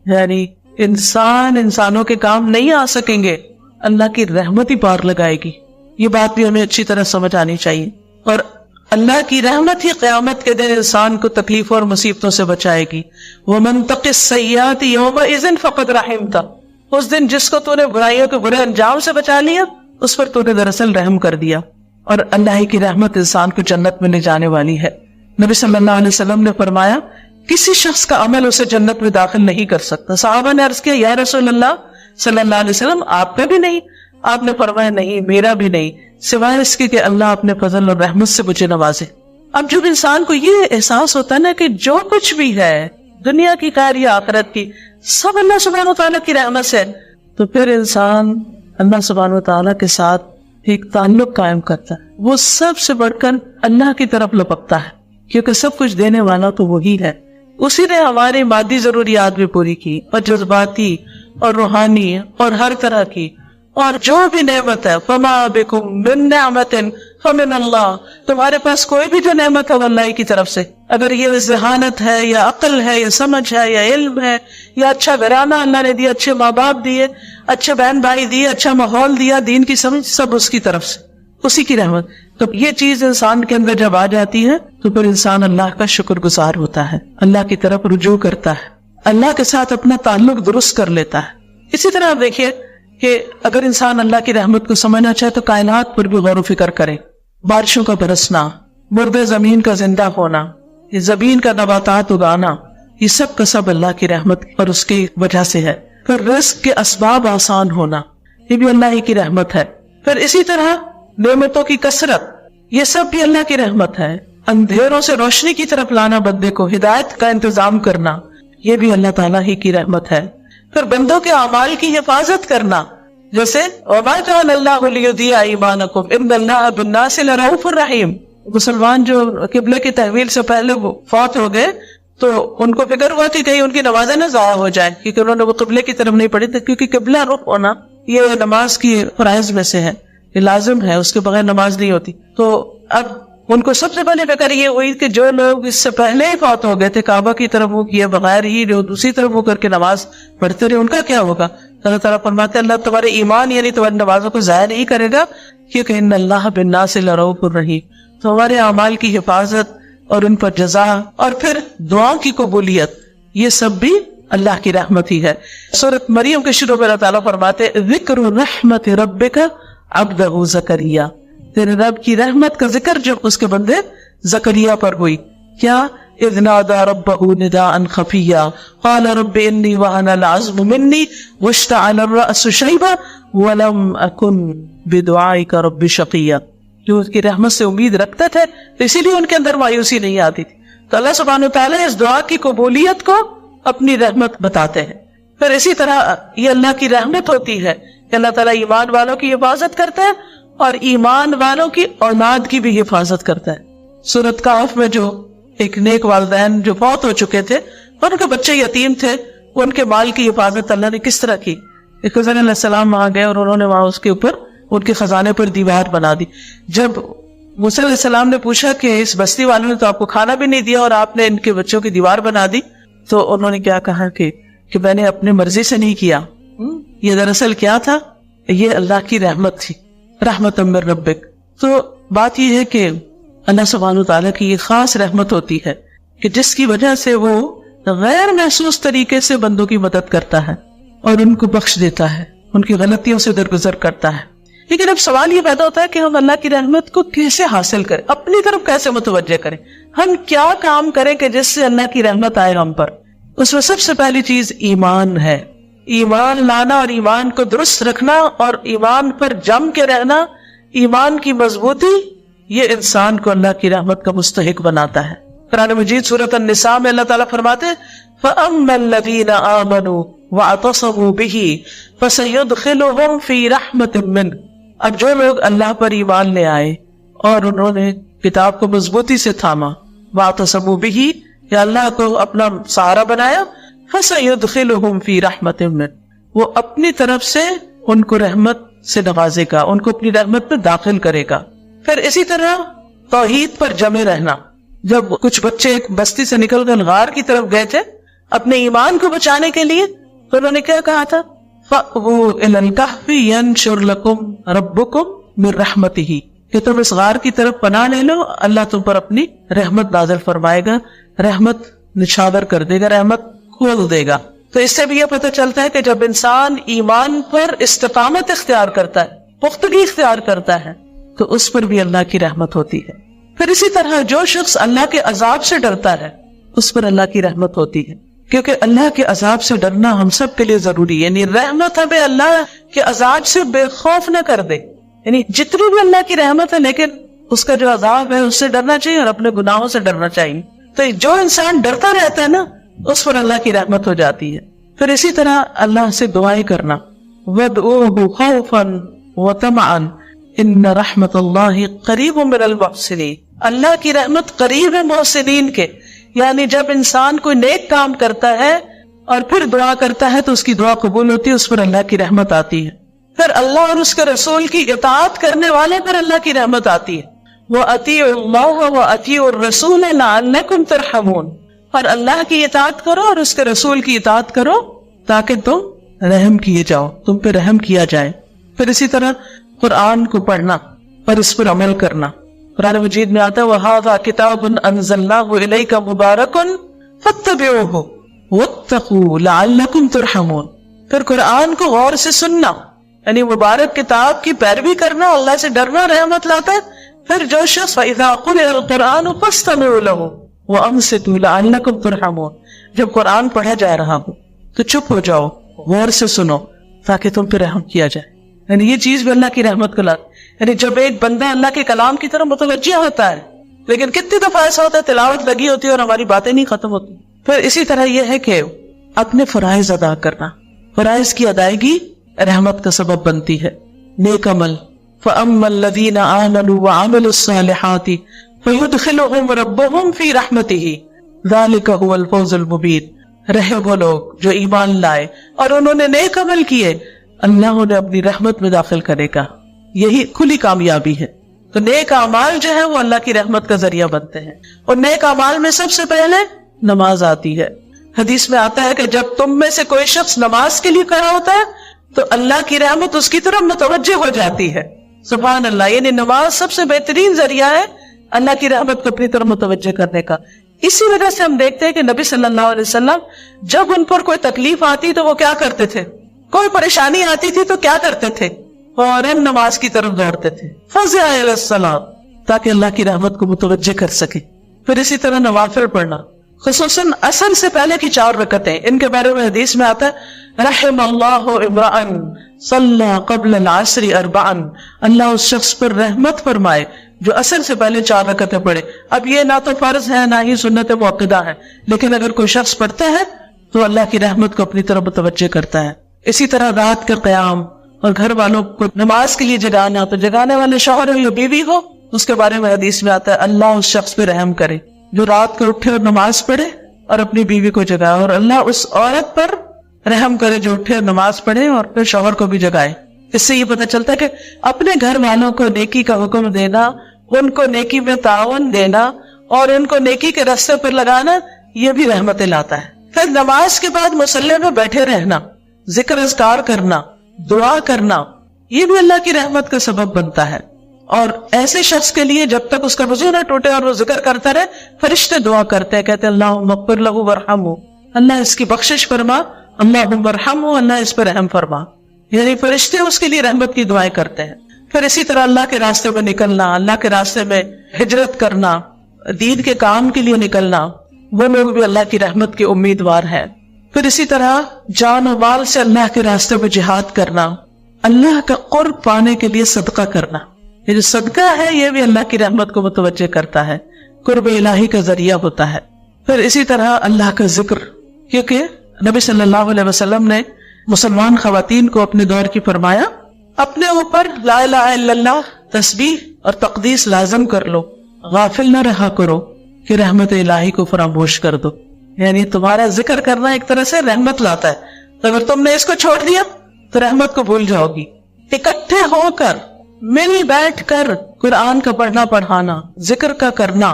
یعنی انسانوں کے کام نہیں آ سکیں گے، اللہ کی رحمت ہی پار لگائے گی. یہ بات بھی ہمیں اچھی طرح سمجھ آنی چاہیے. اور اللہ کی رحمت ہی قیامت کے دن انسان کو تکلیفوں اور مصیبتوں سے بچائے گی. وَمَن تَقِ السَّيِّئَاتِ يَوْمَئِذٍ فَقَدْ رَحِمْتَ. اس دن جس کو تو نے برائیوں کے برے انجام سے بچا لیا، اس پر تو نے دراصل رحم کر دیا. اور اللہ کی رحمت انسان کو جنت میں لے جانے والی ہے. نبی صلی اللہ علیہ وسلم نے فرمایا کسی شخص کا عمل اسے جنت میں داخل نہیں کر سکتا. صحابہ نے عرض کیا یا رسول اللہ صلی اللہ علیہ وسلم آپ کا بھی نہیں؟ آپ نے فرمایا نہیں، میرا بھی نہیں، سوائے اس کے کہ اللہ اپنے فضل اور رحمت سے مجھے نوازے. اب جب انسان کو یہ احساس ہوتا ہے نا کہ جو کچھ بھی ہے دنیا کی خیر یا آخرت کی سب اللہ سبحانہ وتعالیٰ کی رحمت سے، تو پھر انسان اللہ سبحانہ وتعالیٰ کے ساتھ ایک تعلق قائم کرتا ہے. وہ سب سے بڑھ کر اللہ کی طرف لپکتا ہے کیونکہ سب کچھ دینے والا تو وہی ہے. اسی نے ہماری مادی ضروریات بھی پوری کی اور جذباتی اور روحانی اور ہر طرح کی، اور جو بھی نعمت ہے فَمَا بِكُم مِّن نِّعْمَةٍ فَمِنَ اللَّهِ، تمہارے پاس کوئی بھی جو نعمت ہے وہ اللہ کی طرف سے. اگر یہ ذہانت ہے یا عقل ہے یا سمجھ ہے یا علم ہے یا اچھا گھرانہ اللہ نے دیا، اچھے ماں باپ دیے، اچھے بہن بھائی دیے، اچھا ماحول دیا، دین کی سمجھ، سب اس کی طرف سے، اسی کی رحمت. تو یہ چیز انسان کے اندر جب آ جاتی ہے تو پھر انسان اللہ کا شکر گزار ہوتا ہے، اللہ کی طرف رجوع کرتا ہے، اللہ کے ساتھ اپنا تعلق درست کر لیتا ہے. اسی طرح آپ دیکھیے کہ اگر انسان اللہ کی رحمت کو سمجھنا چاہے تو کائنات پر بھی غور و فکر کرے. بارشوں کا برسنا، مردے زمین کا زندہ ہونا، یہ زمین کا نباتات اگانا، یہ سب کا سب اللہ کی رحمت اور اس کی وجہ سے ہے. پھر رزق کے اسباب آسان ہونا، یہ بھی اللہ ہی کی رحمت ہے. پھر اسی طرح نعمتوں کی کثرت، یہ سب بھی اللہ کی رحمت ہے. اندھیروں سے روشنی کی طرف لانا بندے کو، ہدایت کا انتظام کرنا، یہ بھی اللہ تعالیٰ ہی کی رحمت ہے. پھر بندوں کے اعمال کی حفاظت کرنا، جیسے وَمَا كَانَ اللَّهُ لِيُضِيعَ إِيمَانَكُمْ إِنَّ اللَّهَ بِالنَّاسِ لَرَءُوفٌ رَحِيمٌ. مسلمان جو قبلے کی تحویل سے پہلے وہ فوت ہو گئے تو ان کو فکر ہوا کہ کہیں ان کی نمازیں نہ ضائع ہو جائیں، کیونکہ انہوں نے وہ قبلے کی طرف نہیں پڑھی تھی. کیونکہ قبلہ رخ ہونا یہ نماز کی فرائض میں سے ہے، یہ لازم ہے، اس کے بغیر نماز نہیں ہوتی. تو اب ان کو سب سے پہلے فکر یہ ہوئی کہ جو لوگ اس سے پہلے ہی فوت ہو گئے تھے، کعبہ کی طرف منہ کیے بغیر ہی جو دوسری طرف منہ کر کے نماز پڑھتے رہے، ان کا کیا ہوگا؟ اللہ تعالیٰ فرماتے ہیں اللہ تمہارے ایمان یعنی تمہاری نمازوں کو ضائع نہیں کرے گا، کیونکہ ان اللہ بالناس لرؤوف رحیم. تو ہمارے اعمال کی حفاظت اور ان پر جزا اور پھر دعاؤں کی قبولیت، یہ سب بھی اللہ کی رحمت ہی ہے. سورۃ مریم کے شروع میں اللہ تعالیٰ فرماتے ذکر رحمت ربک عبدہ زکریا، تیرے رب کی رحمت کا ذکر جب اس کے بندے زکریا پر ہوئی. کیا؟ اذ نادى ربه نداء خفيا قال رب اني وهن العظم مني واشتعل الراس شيبا ولم اكن بدعائك رب شقيا. جو اس کی رحمت سے امید رکھتے تھے اسی لیے ان کے اندر مایوسی نہیں آتی تھی. تو اللہ سبحانہ وتعالی اس دعا کی قبولیت کو اپنی رحمت بتاتے ہیں. پھر اسی طرح یہ اللہ کی رحمت ہوتی ہے کہ اللہ تعالیٰ ایمان والوں کی حفاظت کرتا ہے اور ایمان والوں کی اولاد کی بھی حفاظت کرتا ہے. سورۃ کہف میں جو ایک نیک والدین جو فوت ہو چکے تھے اور ان کے بچے یتیم تھے، ان کے مال کی حفاظت اللہ نے کس طرح کی. ایک حضرت علیہ السلام وہاں گئے اور انہوں نے وہاں اس کے اوپر ان کے خزانے پر دیوار بنا دی. جب موسیٰ علیہ السلام نے پوچھا کہ اس بستی والوں نے تو آپ کو کھانا بھی نہیں دیا اور آپ نے ان کے بچوں کی دیوار بنا دی، تو انہوں نے کیا کہا کہ میں نے اپنی مرضی سے نہیں کیا. یہ دراصل کیا تھا؟ یہ اللہ کی رحمت تھی، رحمت من ربک. تو بات یہ ہے کہ اللہ سبحانہ وتعالیٰ کی یہ خاص رحمت ہوتی ہے کہ جس کی وجہ سے وہ غیر محسوس طریقے سے بندوں کی مدد کرتا ہے اور ان کو بخش دیتا ہے، ان کی غلطیوں سے درگزر کرتا ہے. لیکن اب سوال یہ پیدا ہوتا ہے کہ ہم اللہ کی رحمت کو کیسے حاصل کریں، اپنی طرف کیسے متوجہ کریں، ہم کیا کام کریں کہ جس سے اللہ کی رحمت آئے ہم پر. اس میں سب سے پہلی چیز ایمان ہے. ایمان لانا اور ایمان کو درست رکھنا اور ایمان پر جم کے رہنا، ایمان کی مضبوطی، یہ انسان کو اللہ کی رحمت کا مستحق بناتا ہے. قرآن مجید سورۃ النساء میں اللہ تعالیٰ فرماتے فَأَمَّا الَّذِينَ آمَنُوا وَاعْتَصَمُوا بِهِ فَسَيُدْخِلُهُمْ فِي رَحْمَةٍ مِّنْهُ. اب جو لوگ اللہ پر ایمان لے آئے اور انہوں نے کتاب کو مضبوطی سے تھاما، وَاعْتَصَمُوا بِهِ، یا اللہ کو اپنا سہارا بنایا، فَسَيُدْخِلُهُمْ فِي رَحْمَةٍ مِّنْهُ، وہ اپنی طرف سے ان کو رحمت سے نوازے گا، ان کو اپنی رحمت میں داخل کرے گا. پھر اسی طرح توحید پر جمے رہنا. جب کچھ بچے ایک بستی سے نکل کر غار کی طرف گئے تھے اپنے ایمان کو بچانے کے لیے، تو انہوں نے کیا کہا تھا؟ فَأْوُوا إِلَى الْكَهْفِ يَنشُرْ لَكُمْ رَبُّكُمْ مِنْ رَحْمَتِهِ، کہ تم اس غار کی طرف پناہ لے لو، اللہ تم پر اپنی رحمت نازل فرمائے گا، رحمت نچھاور کر دے گا، رحمت کھول دے گا. تو اس سے بھی یہ پتہ چلتا ہے کہ جب انسان ایمان پر استقامت اختیار کرتا ہے، پختگی اختیار کرتا ہے، تو اس پر بھی اللہ کی رحمت ہوتی ہے. پھر اسی طرح جو شخص اللہ کے عذاب سے ڈرتا ہے اس پر اللہ کی رحمت ہوتی ہے، کیونکہ اللہ کے عذاب سے ڈرنا ہم سب کے لیے ضروری ہے. یعنی رحمت ہمیں اللہ کے عذاب سے بے خوف نہ کر دے. یعنی جتنی بھی اللہ کی رحمت ہے لیکن اس کا جو عذاب ہے اس سے ڈرنا چاہیے اور اپنے گناہوں سے ڈرنا چاہیے. تو جو انسان ڈرتا رہتا ہے نا اس پر اللہ کی رحمت ہو جاتی ہے. پھر اسی طرح اللہ سے دعائیں کرنا، وَادْعُوهُ خَوْفًا وَطَمَعًا إِنَّ رَحْمَةَ اللَّهِ قَرِيبٌ مِنَ الْمُحْسِنِينَ. اللہ کی رحمت قریب ہے محسنین کے. یعنی جب انسان کوئی نیک کام کرتا ہے اور پھر دعا کرتا ہے تو اس کی دعا قبول ہوتی ہے، اس پر اللہ کی رحمت آتی ہے. پھر اللہ اور اس کے رسول کی اطاعت کرنے والے پر اللہ کی رحمت آتی ہے. وَأَطِيعُوا اللَّهَ وَأَطِيعُوا الرَّسُولَ لَعَلَّكُمْ تُرْحَمُونَ. اور اللہ کی اطاعت کرو اور اس کے رسول کی اطاعت کرو تاکہ تم رحم کیے جاؤ، تم پہ رحم کیا جائے. پھر اسی طرح قرآن کو پڑھنا اور اس پر عمل کرنا. قرآن مجید میں آتا ہے وَهَذَا كِتَابٌ أَنزَلْنَاهُ إِلَيْكَ مُبَارَكٌ فَاتَّبِعُوهُ وَاتَّقُوا لَعَلَّكُمْ تُرْحَمُونَ. پھر قرآن کو غور سے سننا، یعنی مبارک کتاب کی پیروی کرنا، اللہ سے ڈرنا رحمت لاتا ہے. پھر جو شخص فَإِذَا قُرِئَ الْقُرْآنُ فَاسْتَمِعُوا لَهُ وَأَنصِتُوا لَعَلَّكُمْ تُرْحَمُونَ. جب قرآن پڑھا جا رہا ہو تو چپ ہو جاؤ، غور سے سنو تاکہ تم پہ رحم کیا جائے. یعنی یہ چیز بھی اللہ کی رحمت کو لاتی. یعنی جب ایک بندہ اللہ کے کلام کی طرف متوجہ ہوتا ہے، لیکن کتنی دفعہ ایسا ہوتا ہے تلاوت لگی ہوتی ہے اور ہماری باتیں نہیں ختم ہوتی. پھر اسی طرح یہ ہے کہ اپنے فرائض ادا کرنا، فرائض کی ادائیگی رحمت کا سبب بنتی ہے. نیک عمل فَأَمَّا الَّذِينَ آمَنُوا وَعَمِلُوا الصَّالِحَاتِ فَيُدْخِلُهُمْ رَبُّهُمْ فِي رَحْمَتِهِ ذَلِكَ هُوَ الْفَوْزُ الْمُبِينُ. رہے وہ لوگ جو ایمان لائے اور انہوں نے نیک عمل کیے، اللہ انہیں اپنی رحمت میں داخل کرے گا. یہی کھلی کامیابی ہے. تو نیک اعمال جو ہے وہ اللہ کی رحمت کا ذریعہ بنتے ہیں. اور نیک اعمال میں سب سے پہلے نماز آتی ہے. حدیث میں آتا ہے کہ جب تم میں سے کوئی شخص نماز کے لیے کھڑا ہوتا ہے تو اللہ کی رحمت اس کی طرف متوجہ ہو جاتی ہے. سبحان اللہ. یعنی نماز سب سے بہترین ذریعہ ہے اللہ کی رحمت کو اپنی طرف متوجہ کرنے کا. اسی وجہ سے ہم دیکھتے ہیں کہ نبی صلی اللہ علیہ وسلم جب ان پر کوئی تکلیف آتی تو وہ کیا کرتے تھے، کوئی پریشانی آتی تھی تو کیا کرتے تھے، فوراً نماز کی طرف دوڑتے تھے، فزع الی الصلاۃ، تاکہ اللہ کی رحمت کو متوجہ کر سکے. پھر اسی طرح نوافل پڑھنا، خصوصاً عصر سے پہلے کی 4 رکعتیں. ان کے بارے میں حدیث میں آتا ہے رحم اللہ امرأ صلی قبل العصر 4. اللہ اس شخص پر رحمت فرمائے جو عصر سے پہلے 4 رکعتیں پڑھے. اب یہ نہ تو فرض ہے نہ ہی سنت مؤکدہ ہے، لیکن اگر کوئی شخص پڑھتا ہے تو اللہ کی رحمت کو اپنی طرف متوجہ کرتا ہے. اسی طرح رات کا قیام اور گھر والوں کو نماز کے لیے جگانا، تو جگانے والے شوہر ہو یا بیوی ہو، اس کے بارے میں حدیث میں آتا ہے اللہ اس شخص پہ رحم کرے جو رات کو اٹھے اور نماز پڑھے اور اپنی بیوی کو جگائے، اور اللہ اس عورت پر رحم کرے جو اٹھے اور نماز پڑھے اور پھر شوہر کو بھی جگائے. اس سے یہ پتہ چلتا ہے کہ اپنے گھر والوں کو نیکی کا حکم دینا، ان کو نیکی میں تعاون دینا اور ان کو نیکی کے راستے پر لگانا، یہ بھی رحمتیں لاتا ہے. پھر نماز کے بعد مصلی میں بیٹھے رہنا، ذکر اذکار کرنا، دعا کرنا، یہ بھی اللہ کی رحمت کا سبب بنتا ہے. اور ایسے شخص کے لیے جب تک اس کا وضو نہ ٹوٹے اور وہ ذکر کرتا رہے، فرشتے دعا کرتے ہیں، کہتے ہیں اللہم اغفر لہ وارحمہ، اللہ اس کی بخشش فرما، اللہم ارحمہ، اللہ اس پر رحم فرما. یعنی فرشتے اس کے لیے رحمت کی دعائیں کرتے ہیں. پھر اسی طرح اللہ کے راستے میں نکلنا، اللہ کے راستے میں ہجرت کرنا، دین کے کام کے لیے نکلنا، وہ لوگ بھی اللہ کی رحمت کے امیدوار ہیں. پھر اسی طرح جان و مال سے اللہ کے راستے میں جہاد کرنا، اللہ کا قرب پانے کے لیے صدقہ کرنا. یہ جو صدقہ ہے یہ بھی اللہ کی رحمت کو متوجہ کرتا ہے، قرب الہی کا ذریعہ ہوتا ہے. پھر اسی طرح اللہ کا ذکر، کیونکہ نبی صلی اللہ علیہ وسلم نے مسلمان خواتین کو اپنے دور کی فرمایا اپنے اوپر لا الہ الا اللہ تسبیح اور تقدیس لازم کر لو، غافل نہ رہا کرو کہ رحمت الہی کو فراموش کر دو. یعنی تمہارا ذکر کرنا ایک طرح سے رحمت لاتا ہے، تو اگر تم نے اس کو چھوڑ دیا تو رحمت کو بھول جاؤ گی. اکٹھے ہو کر مل بیٹھ کر قرآن کا پڑھنا پڑھانا، ذکر کا کرنا،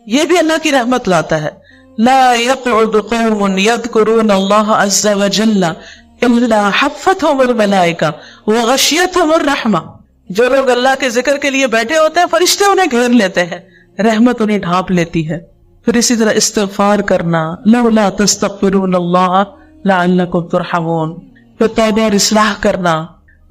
یہ بھی اللہ کی رحمت لاتا ہے. لا يقعد قوم يذكرون الله عز وجل الا حفتهم الملائکہ وغشیتهم الرحمہ. جو لوگ اللہ کے ذکر کے لیے بیٹھے ہوتے ہیں فرشتے انہیں گھیر لیتے ہیں، رحمت انہیں ڈھانپ لیتی ہے. پھر اسی طرح استغفار کرنا، لولا تستغفرون اللہ لعلکم ترحمون. پھر توبہ اور اصلاح کرنا،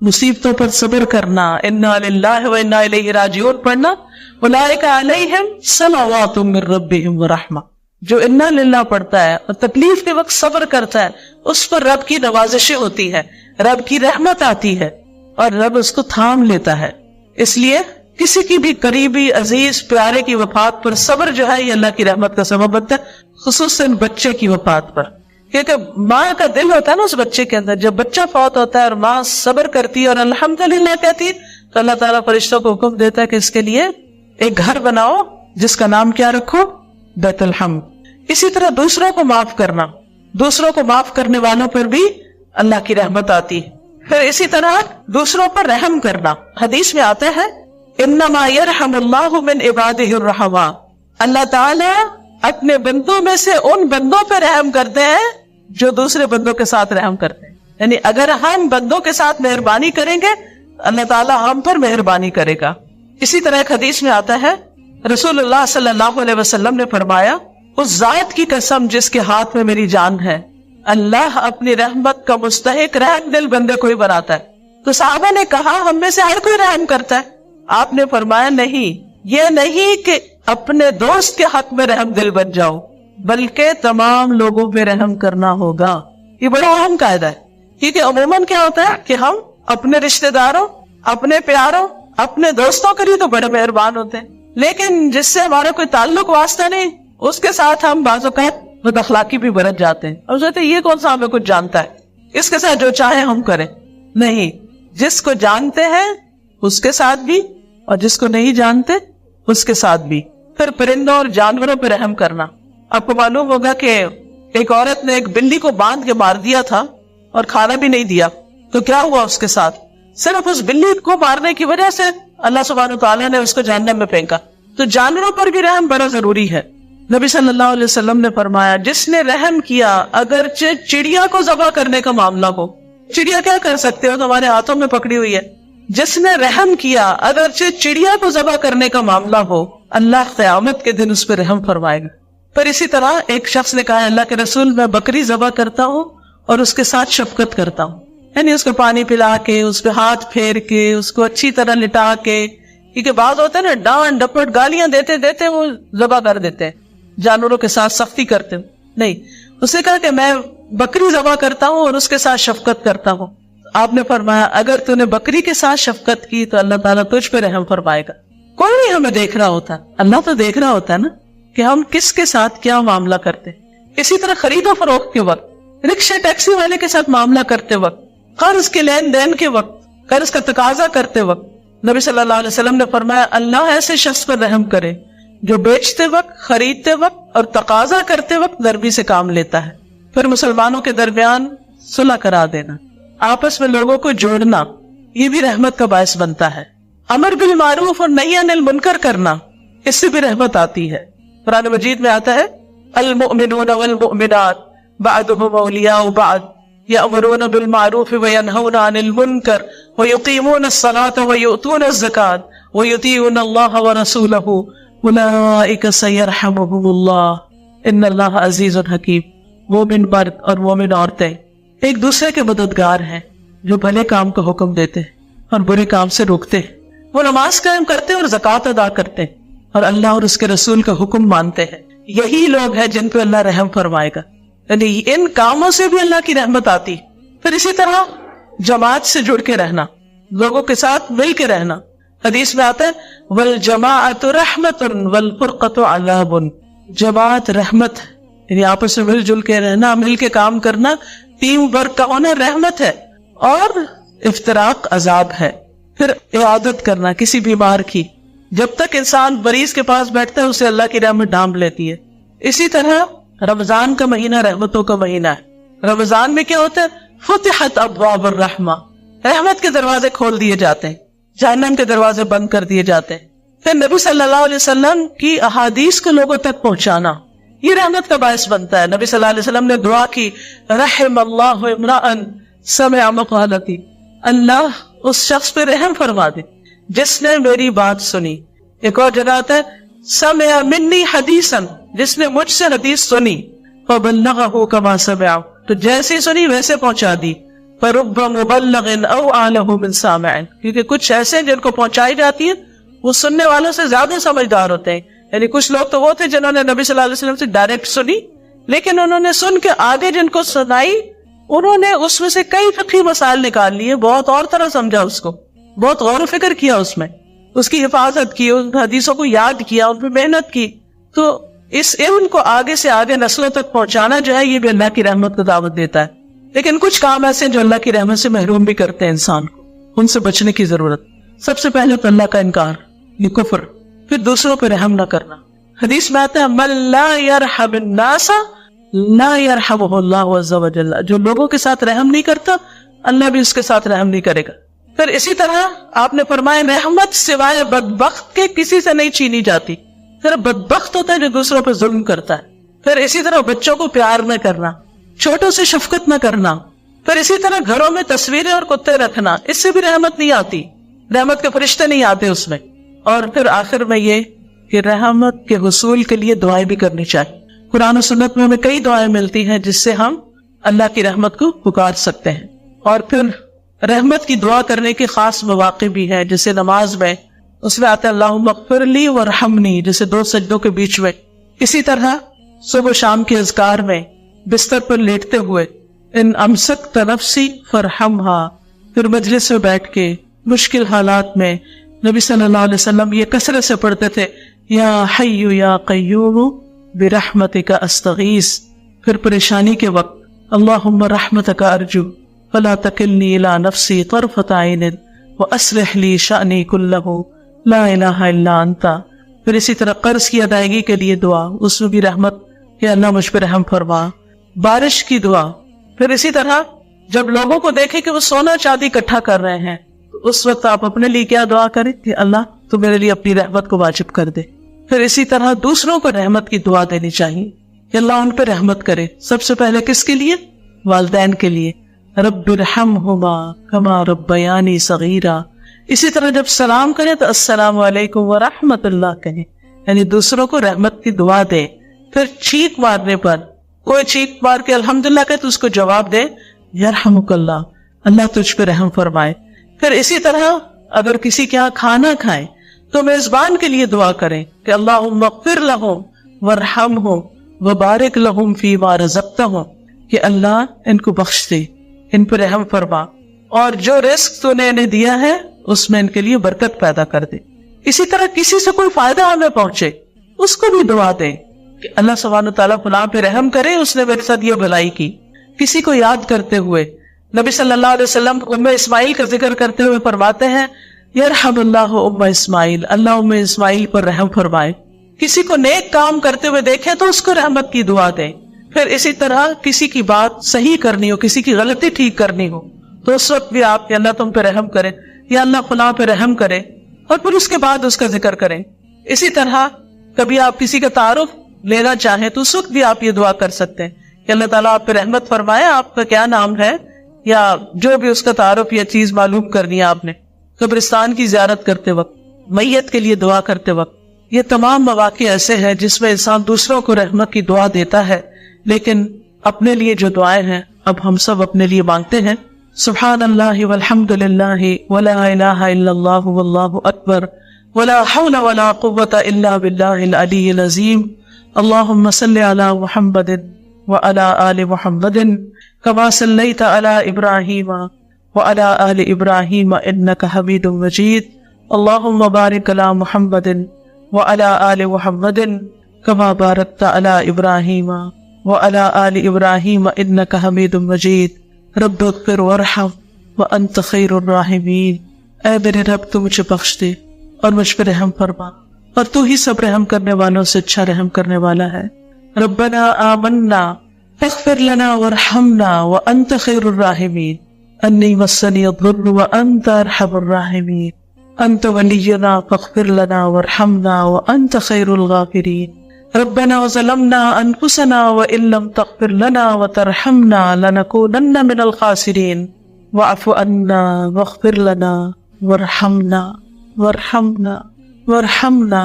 مصیبتوں پر صبر کرنا، انا للہ و انا الیہ راجعون پڑھنا. اولئک علیہم صلوات من ربہم ورحمہ. جو انا للہ پڑھتا ہے اور تکلیف کے وقت صبر کرتا ہے، اس پر رب کی نوازشیں ہوتی ہے، رب کی رحمت آتی ہے اور رب اس کو تھام لیتا ہے. اس لیے کسی کی بھی قریبی عزیز پیارے کی وفات پر صبر جو ہے یہ اللہ کی رحمت کا سبب بنتا ہے، خصوصاً بچے کی وفات پر. کیونکہ ماں کا دل ہوتا ہے نا اس بچے کے اندر، جب بچہ فوت ہوتا ہے اور ماں صبر کرتی ہے اور الحمدللہ کہتی ہے تو اللہ تعالیٰ فرشتوں کو حکم دیتا ہے کہ اس کے لیے ایک گھر بناؤ جس کا نام کیا رکھو؟ بیت الحمد. اسی طرح دوسروں کو معاف کرنا، دوسروں کو معاف کرنے والوں پر بھی اللہ کی رحمت آتی ہے. پھر اسی طرح دوسروں پر رحم کرنا. حدیث میں آتا ہے انما یرحم اللہ من عبادہ الرحماء. اللہ تعالیٰ اپنے بندوں میں سے ان بندوں پہ رحم کرتے ہیں جو دوسرے بندوں کے ساتھ رحم کرتے ہیں. یعنی اگر ہم بندوں کے ساتھ مہربانی کریں گے اللہ تعالیٰ ہم پر مہربانی کرے گا. اسی طرح ایک حدیث میں آتا ہے رسول اللہ صلی اللہ علیہ وسلم نے فرمایا اس ذات کی قسم جس کے ہاتھ میں میری جان ہے، اللہ اپنی رحمت کا مستحق رحم دل بندے کو ہی بناتا ہے. تو صحابہ نے کہا ہم میں سے ہر کوئی رحم کرتا ہے. آپ نے فرمایا نہیں، یہ نہیں کہ اپنے دوست کے حق میں رحم دل بن جاؤ بلکہ تمام لوگوں پہ رحم کرنا ہوگا. یہ بڑا اہم قاعدہ ہے کیونکہ عموماً کیا ہوتا ہے کہ ہم اپنے رشتہ داروں، اپنے پیاروں، اپنے دوستوں کے لیے تو بڑے مہربان ہوتے ہیں، لیکن جس سے ہمارا کوئی تعلق واسطہ نہیں اس کے ساتھ ہم بعض اوقات بد اخلاقی بھی برت جاتے ہیں اور سوچتے ہیں یہ کون سا ہمیں کچھ جانتا ہے، اس کے ساتھ جو چاہے ہم کریں. نہیں، جس کو جانتے ہیں اس کے ساتھ بھی اور جس کو نہیں جانتے اس کے ساتھ بھی. پھر پرندوں اور جانوروں پہ رحم کرنا. آپ کو معلوم ہوگا کہ ایک عورت نے ایک بلی کو باندھ کے مار دیا تھا اور کھانا بھی نہیں دیا، تو کیا ہوا اس کے ساتھ؟ صرف اس بلی کو مارنے کی وجہ سے اللہ سبحانہ وتعالیٰ نے اس کو جہنم میں پھینکا. تو جانوروں پر بھی رحم بڑا ضروری ہے. نبی صلی اللہ علیہ وسلم نے فرمایا جس نے رحم کیا اگرچہ چڑیا کو ذبح کرنے کا معاملہ ہو، چڑیا کیا کر سکتے ہو، تمہارے ہاتھوں میں پکڑی ہوئی ہے، جس نے رحم کیا اگرچہ چڑیا کو ذبح کرنے کا معاملہ ہو، اللہ قیامت کے دن اس پہ رحم فرمائے گا. پر اسی طرح ایک شخص نے کہا اللہ کے رسول میں بکری ذبح کرتا ہوں اور اس کے ساتھ شفقت کرتا ہوں، یعنی اس کو پانی پلا کے، اس پہ ہاتھ پھیر کے، اس کو اچھی طرح لٹا کے، کیونکہ بعض ہوتے ہیں نا ڈانٹ ڈپٹ گالیاں دیتے دیتے وہ ذبح کر دیتے ہیں، جانوروں کے ساتھ سختی کرتے ہیں. نہیں، اس نے کہا کہ میں بکری ذبح کرتا ہوں اور اس کے ساتھ شفقت کرتا ہوں. آپ نے فرمایا اگر تو نے بکری کے ساتھ شفقت کی تو اللہ تعالیٰ تجھ پہ رحم فرمائے گا. کوئی نہیں ہمیں دیکھ رہا ہوتا، اللہ تو دیکھ رہا ہوتا ہے نا کہ ہم کس کے ساتھ کیا معاملہ کرتے. اسی طرح خرید و فروخت کے وقت، رکشے ٹیکسی والے کے ساتھ معاملہ کرتے وقت، قرض کے لین دین کے وقت، قرض کا تقاضا کرتے وقت، نبی صلی اللہ علیہ وسلم نے فرمایا اللہ ایسے شخص پر رحم کرے جو بیچتے وقت، خریدتے وقت اور تقاضا کرتے وقت نرمی سے کام لیتا ہے. پھر مسلمانوں کے درمیان صلح کرا دینا، آپس میں لوگوں کو جوڑنا، یہ بھی رحمت کا باعث بنتا ہے. امر بالمعروف اور نہی عن المنکر کرنا، اس سے بھی رحمت آتی ہے. قرآن مجید میں آتا ہے المؤمنون والمؤمنات بعضهم اولیاء بعض یأمرون بالمعروف وینہون عن المنکر ویقیمون الصلاة ویؤتون الزکاة ویطیعون اللہ ورسولہ اولئک سیرحمهم اللہ ان اللہ عزیز حکیم. مومن مرد اور مومن عورتیں ایک دوسرے کے مددگار ہیں جو بھلے کام کا حکم دیتے اور برے کام سے روکتے. وہ نماز قائم کرتے اور زکوٰۃ ادا کرتے اور اللہ اور اس کے رسول کا حکم مانتے ہیں. یہی لوگ ہیں جن پہ اللہ رحم فرمائے گا. یعنی ان کاموں سے بھی اللہ کی رحمت آتی. پھر اسی طرح جماعت سے جڑ کے رہنا، لوگوں کے ساتھ مل کے رہنا. حدیث میں آتا ہے والجماعت رحمت والفرقۃ عذاب. جماعت رحمت، یعنی آپس میں مل جل کے رہنا، مل کے کام کرنا، ٹیم ورک کا ہونا رحمت ہے، اور افتراق عذاب ہے. پھر عیادت کرنا کسی بیمار کی، جب تک انسان مریض کے پاس بیٹھتا ہے اسے اللہ کی رحمت ڈھانپ لیتی ہے. اسی طرح رمضان کا مہینہ رحمتوں کا مہینہ ہے. رمضان میں کیا ہوتا ہے فتحت ابواب الرحمہ، رحمت کے دروازے کھول دیے جاتے ہیں. جہنم کے دروازے بند کر دیے جاتے ہیں. پھر نبی صلی اللہ علیہ وسلم کی احادیث کو لوگوں تک پہنچانا یہ رحمت کا باعث بنتا ہے. نبی صلی اللہ علیہ وسلم نے دعا کی رحم اللہ امرأ سمع مقالتی، اللہ اس شخص پہ رحم فرما دے جس نے میری بات سنی. ایک اور جگہ آتا ہے سمع منی حدیثا، جس نے مجھ سے حدیث سنی فبلغہ کما سمع، تو جیسی سنی ویسے پہنچا دی. فرب مبلغ او اعلم من سامع، کیونکہ کچھ ایسے جن کو پہنچائی جاتی ہے وہ سننے والوں سے زیادہ سمجھدار ہوتے ہیں. یعنی کچھ لوگ تو وہ تھے جنہوں نے نبی صلی اللہ علیہ وسلم سے ڈائریکٹ سنی، لیکن انہوں نے سن کے آگے جن کو سنائی انہوں نے اس میں سے کئی فقہی مسائل نکال لیے، بہت اور طرح سمجھا اس کو، بہت غور و فکر کیا اس میں، اس کی حفاظت کی، ان حدیثوں کو یاد کیا، ان پہ محنت کی. تو اس علم کو آگے سے آگے نسلوں تک پہنچانا جو ہے یہ بھی اللہ کی رحمت کو دعوت دیتا ہے. لیکن کچھ کام ایسے ہیں جو اللہ کی رحمت سے محروم بھی کرتے ہیں انسان کو، ان سے بچنے کی ضرورت. سب سے پہلے تو اللہ کا انکار، یہ کفر. پھر دوسروں پہ رحم نہ کرنا. حدیث میں آتا ہے من لا يرحم الناس لا يرحمه اللہ عز وجل، جو لوگوں کے ساتھ رحم نہیں کرتا اللہ بھی اس کے ساتھ رحم نہیں کرے گا. پھر اسی طرح آپ نے فرمایا رحمت سوائے بدبخت کے کسی سے نہیں چھینی جاتی. پھر بدبخت ہوتا ہے جو دوسروں پہ ظلم کرتا ہے. پھر اسی طرح بچوں کو پیار نہ کرنا، چھوٹوں سے شفقت نہ کرنا. پھر اسی طرح گھروں میں تصویریں اور کتے رکھنا، اس سے بھی رحمت نہیں آتی، رحمت کے فرشتے نہیں آتے اس میں. اور پھر آخر میں یہ کہ رحمت کے حصول کے لیے دعائیں بھی کرنی چاہیے. قرآن و سنت میں ہمیں کئی دعائیں ملتی ہیں جس سے ہم اللہ کی رحمت کو پکار سکتے ہیں. اور پھر رحمت کی دعا کرنے کے خاص مواقع بھی ہیں، جیسے نماز میں اس میں آتا ہے اللہم اغفر لی وارحمنی، جیسے دو سجدوں کے بیچ میں. اسی طرح صبح و شام کے اذکار میں بستر پر لیٹتے ہوئے ان امسکت نفسی فرحمہا. پھر مجلس میں بیٹھ کے مشکل حالات میں نبی صلی اللہ علیہ وسلم یہ کثرت سے پڑھتے تھے یا حی یا قیوم برحمتک استغیث. پھر پریشانی کے وقت اللہم رحمتک ارجو فلا تکلنی الی نفسی طرفۃ عین واصلح لی شأنی کلہ لا الہ الا انت. پھر اسی طرح قرض کی ادائیگی کے لیے دعا، اس میں بھی رحمت کہ اللہ مجھ پہ رحم فرما. بارش کی دعا. پھر اسی طرح جب لوگوں کو دیکھیں کہ وہ سونا چاندی اکٹھا کر رہے ہیں تو اس وقت آپ اپنے لیے کیا دعا کریں کہ اللہ تو میرے لیے اپنی رحمت کو واجب کر دے. پھر اسی طرح دوسروں کو رحمت کی دعا دینی چاہیے کہ اللہ ان پہ رحمت کرے. سب سے پہلے کس کے لیے؟ والدین کے لیے. رب ارحمہما کما ربیانی صغیرا. اسی طرح جب سلام کریں تو السلام علیکم ورحمت اللہ کہیں، یعنی دوسروں کو رحمت کی دعا دیں. پھر چیخ مارنے پر کوئی چیخ مار کے الحمدللہ کہے تو اس کو جواب دے یرحمک اللہ، اللہ تجھ پہ رحم فرمائے. پھر اسی طرح اگر کسی کے یہاں کھانا کھائیں تو میزبان کے لیے دعا کریں کہ اللہم اغفر لہم وارحمہم وبارک لہم فیما رزقتہم، کہ اللہ ان کو بخش دے، ان پر رحم فرما، اور جو رزق تو نے انہیں دیا ہے اس میں ان کے لیے برکت پیدا کر دے. اسی طرح کسی سے کوئی فائدہ ہمیں پہنچے اس کو بھی دعا دیں کہ اللہ سبحانہ تعالیٰ فلاں پہ رحم کرے، اس نے میرے ساتھ یہ بھلائی کی. کسی کو یاد کرتے ہوئے نبی صلی اللہ علیہ وسلم ام اسماعیل کا ذکر کرتے ہوئے فرماتے ہیں یرحم اللہ ام اسماعیل، اللہ ام اسماعیل پر رحم فرمائے. کسی کو نیک کام کرتے ہوئے دیکھیں تو اس کو رحمت کی دعا دیں. پھر اسی طرح کسی کی بات صحیح کرنی ہو، کسی کی غلطی ٹھیک کرنی ہو تو اس وقت بھی آپ یا اللہ تم پہ رحم کرے یا اللہ فلاں پہ رحم کرے، اور پھر اس کے بعد اس کا ذکر کریں. اسی طرح کبھی آپ کسی کا تعارف لینا چاہیں تو اس وقت بھی آپ یہ دعا کر سکتے ہیں کہ اللہ تعالیٰ آپ پہ رحمت فرمائے، آپ کا کیا نام ہے، یا جو بھی اس کا تعارف یا چیز معلوم کرنی ہے آپ نے. قبرستان کی زیارت کرتے وقت، میت کے لیے دعا کرتے وقت، یہ تمام مواقع ایسے ہیں جس میں انسان دوسروں کو رحمت کی دعا دیتا ہے. لیکن اپنے لیے جو دعائیں ہیں اب ہم سب اپنے لیے مانگتے ہیں. سبحان اللہ والحمد للہ ولا الہ الا اللہ واللہ اکبر ولا حول ولا قوة الا باللہ العلی العظیم. اللہم صل علی محمد وعلی آل محمد کما صلیت علی ابراہیم وعلی آل ابراہیم انک حمید مجید. اللہم بارک علی محمد وعلی آل محمد کما بارکت علی ابراہیم وعلی آل ابراہیم انک حمید مجید. رب اغفر وارحم وانت خیر الراحمین. اے میرے رب تو مجھے بخش دے اور مجھ پہ رحم فرما، اور تو ہی سب رحم کرنے والوں سے اچھا رحم کرنے والا ہے. ربنا آمنا اغفر لنا وارحمنا وانت خیر الراحمین. انی مسنی الضر وانت ارحم الراحمین. أنت ولينا فاغفر لنا وارحمنا وأنت خير الغافرين. ربنا وظلمنا أنفسنا وإن لم تغفر لنا وترحمنا لنكونن من الخاسرين. واعف عنا واغفر لنا وارحمنا وارحمنا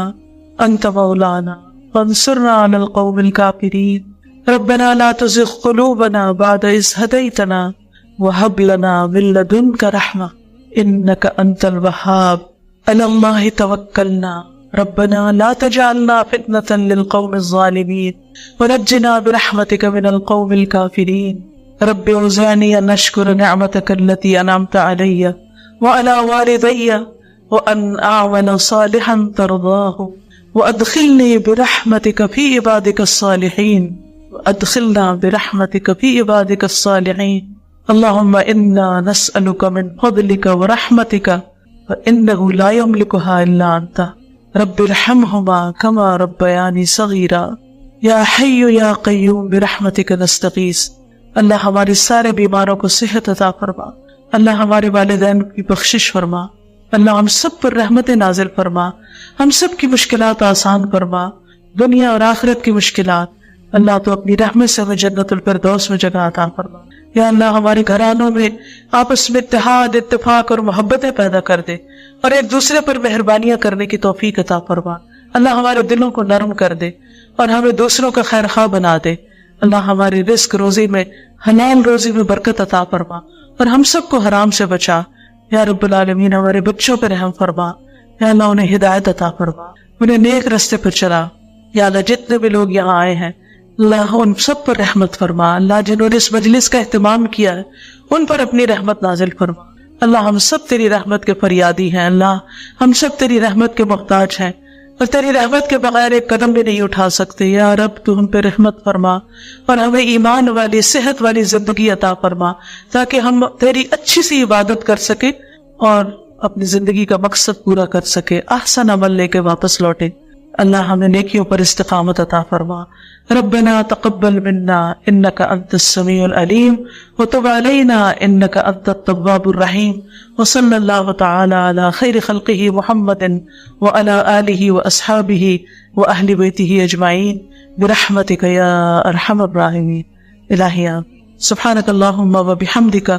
أنت مولانا فانصرنا على القوم الكافرين. ربنا لا تزغ قلوبنا بعد إذ هديتنا وهب لنا من لدنك رحمة إنك أنت الوهاب. على الله توكلنا ربنا لا تجعلنا فتنة للقوم الظالمين ونجنا برحمتك من القوم الكافرين. رب اوزعني أن أشكر نعمتك التي أنعمت علي وعلى والدي وأن أعمل صالحا ترضاه وأدخلني برحمتك في عبادك الصالحين وأدخلنا برحمتك في عبادك الصالحين. اللهم إنا نسألك من فضلك ورحمتك فإنه لا يملكها إلا أنت. رب ارحمهما كما ربياني صغيرا. یا حی یا قیوم برحمتک نستغیث. اللہ ہمارے سارے بیماروں کو صحت عطا فرما. اللہ ہمارے والدین کی بخشش فرما. اللہ ہم سب پر رحمت نازل فرما. ہم سب کی مشکلات آسان فرما. دنیا اور آخرت کی مشکلات اللہ تو اپنی رحمت سے ہمیں جنت الفردوس میں جگہ عطا فرما. یا اللہ ہمارے گھرانوں میں آپس میں اتحاد اتفاق اور محبتیں پیدا کر دے اور ایک دوسرے پر مہربانیاں کرنے کی توفیق عطا فرما. اللہ ہمارے دلوں کو نرم کر دے اور ہمیں دوسروں کا خیر خواہ بنا دے. اللہ ہماری رزق روزی میں حلال روزی میں برکت عطا فرما اور ہم سب کو حرام سے بچا. یا رب العالمین ہمارے بچوں پہ رحم فرما. یا اللہ انہیں ہدایت عطا فرما, انہیں نیک رستے پر چلا. یا اللہ جتنے بھی لوگ یہاں آئے ہیں اللہ ان سب پر رحمت فرما. اللہ جنہوں نے اس مجلس کا اہتمام کیا ہے ان پر اپنی رحمت نازل فرما. اللہ ہم سب تیری رحمت کے فریادی ہیں. اللہ ہم سب تیری رحمت کے محتاج ہیں اور تیری رحمت کے بغیر ایک قدم بھی نہیں اٹھا سکتے. یا رب تو ہم پہ رحمت فرما اور ہمیں ایمان والی صحت والی زندگی عطا فرما تاکہ ہم تیری اچھی سی عبادت کر سکے اور اپنی زندگی کا مقصد پورا کر سکے, احسن عمل لے کے واپس لوٹے. اللہ ہمیں نیکیوں پر استقامت عطا فرما. ربنا تقبل منا انك انت السميع العليم وتب علينا انك انت التواب الرحيم. وصلى الله تعالى على خير خلقه محمد وعلى آله واصحابه واهل بيته اجمعين برحمتك يا ارحم الراحمين. الہی سبحانك اللهم وبحمدك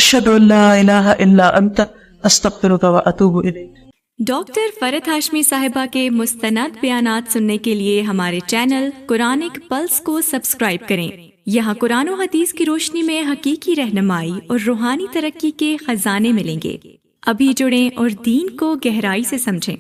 اشهد ان لا اله الا انت استغفرك واتوب الیک. ڈاکٹر فرحت ہاشمی صاحبہ کے مستند بیانات سننے کے لیے ہمارے چینل قرآنک پلس کو سبسکرائب کریں. یہاں قرآن و حدیث کی روشنی میں حقیقی رہنمائی اور روحانی ترقی کے خزانے ملیں گے. ابھی جڑیں اور دین کو گہرائی سے سمجھیں.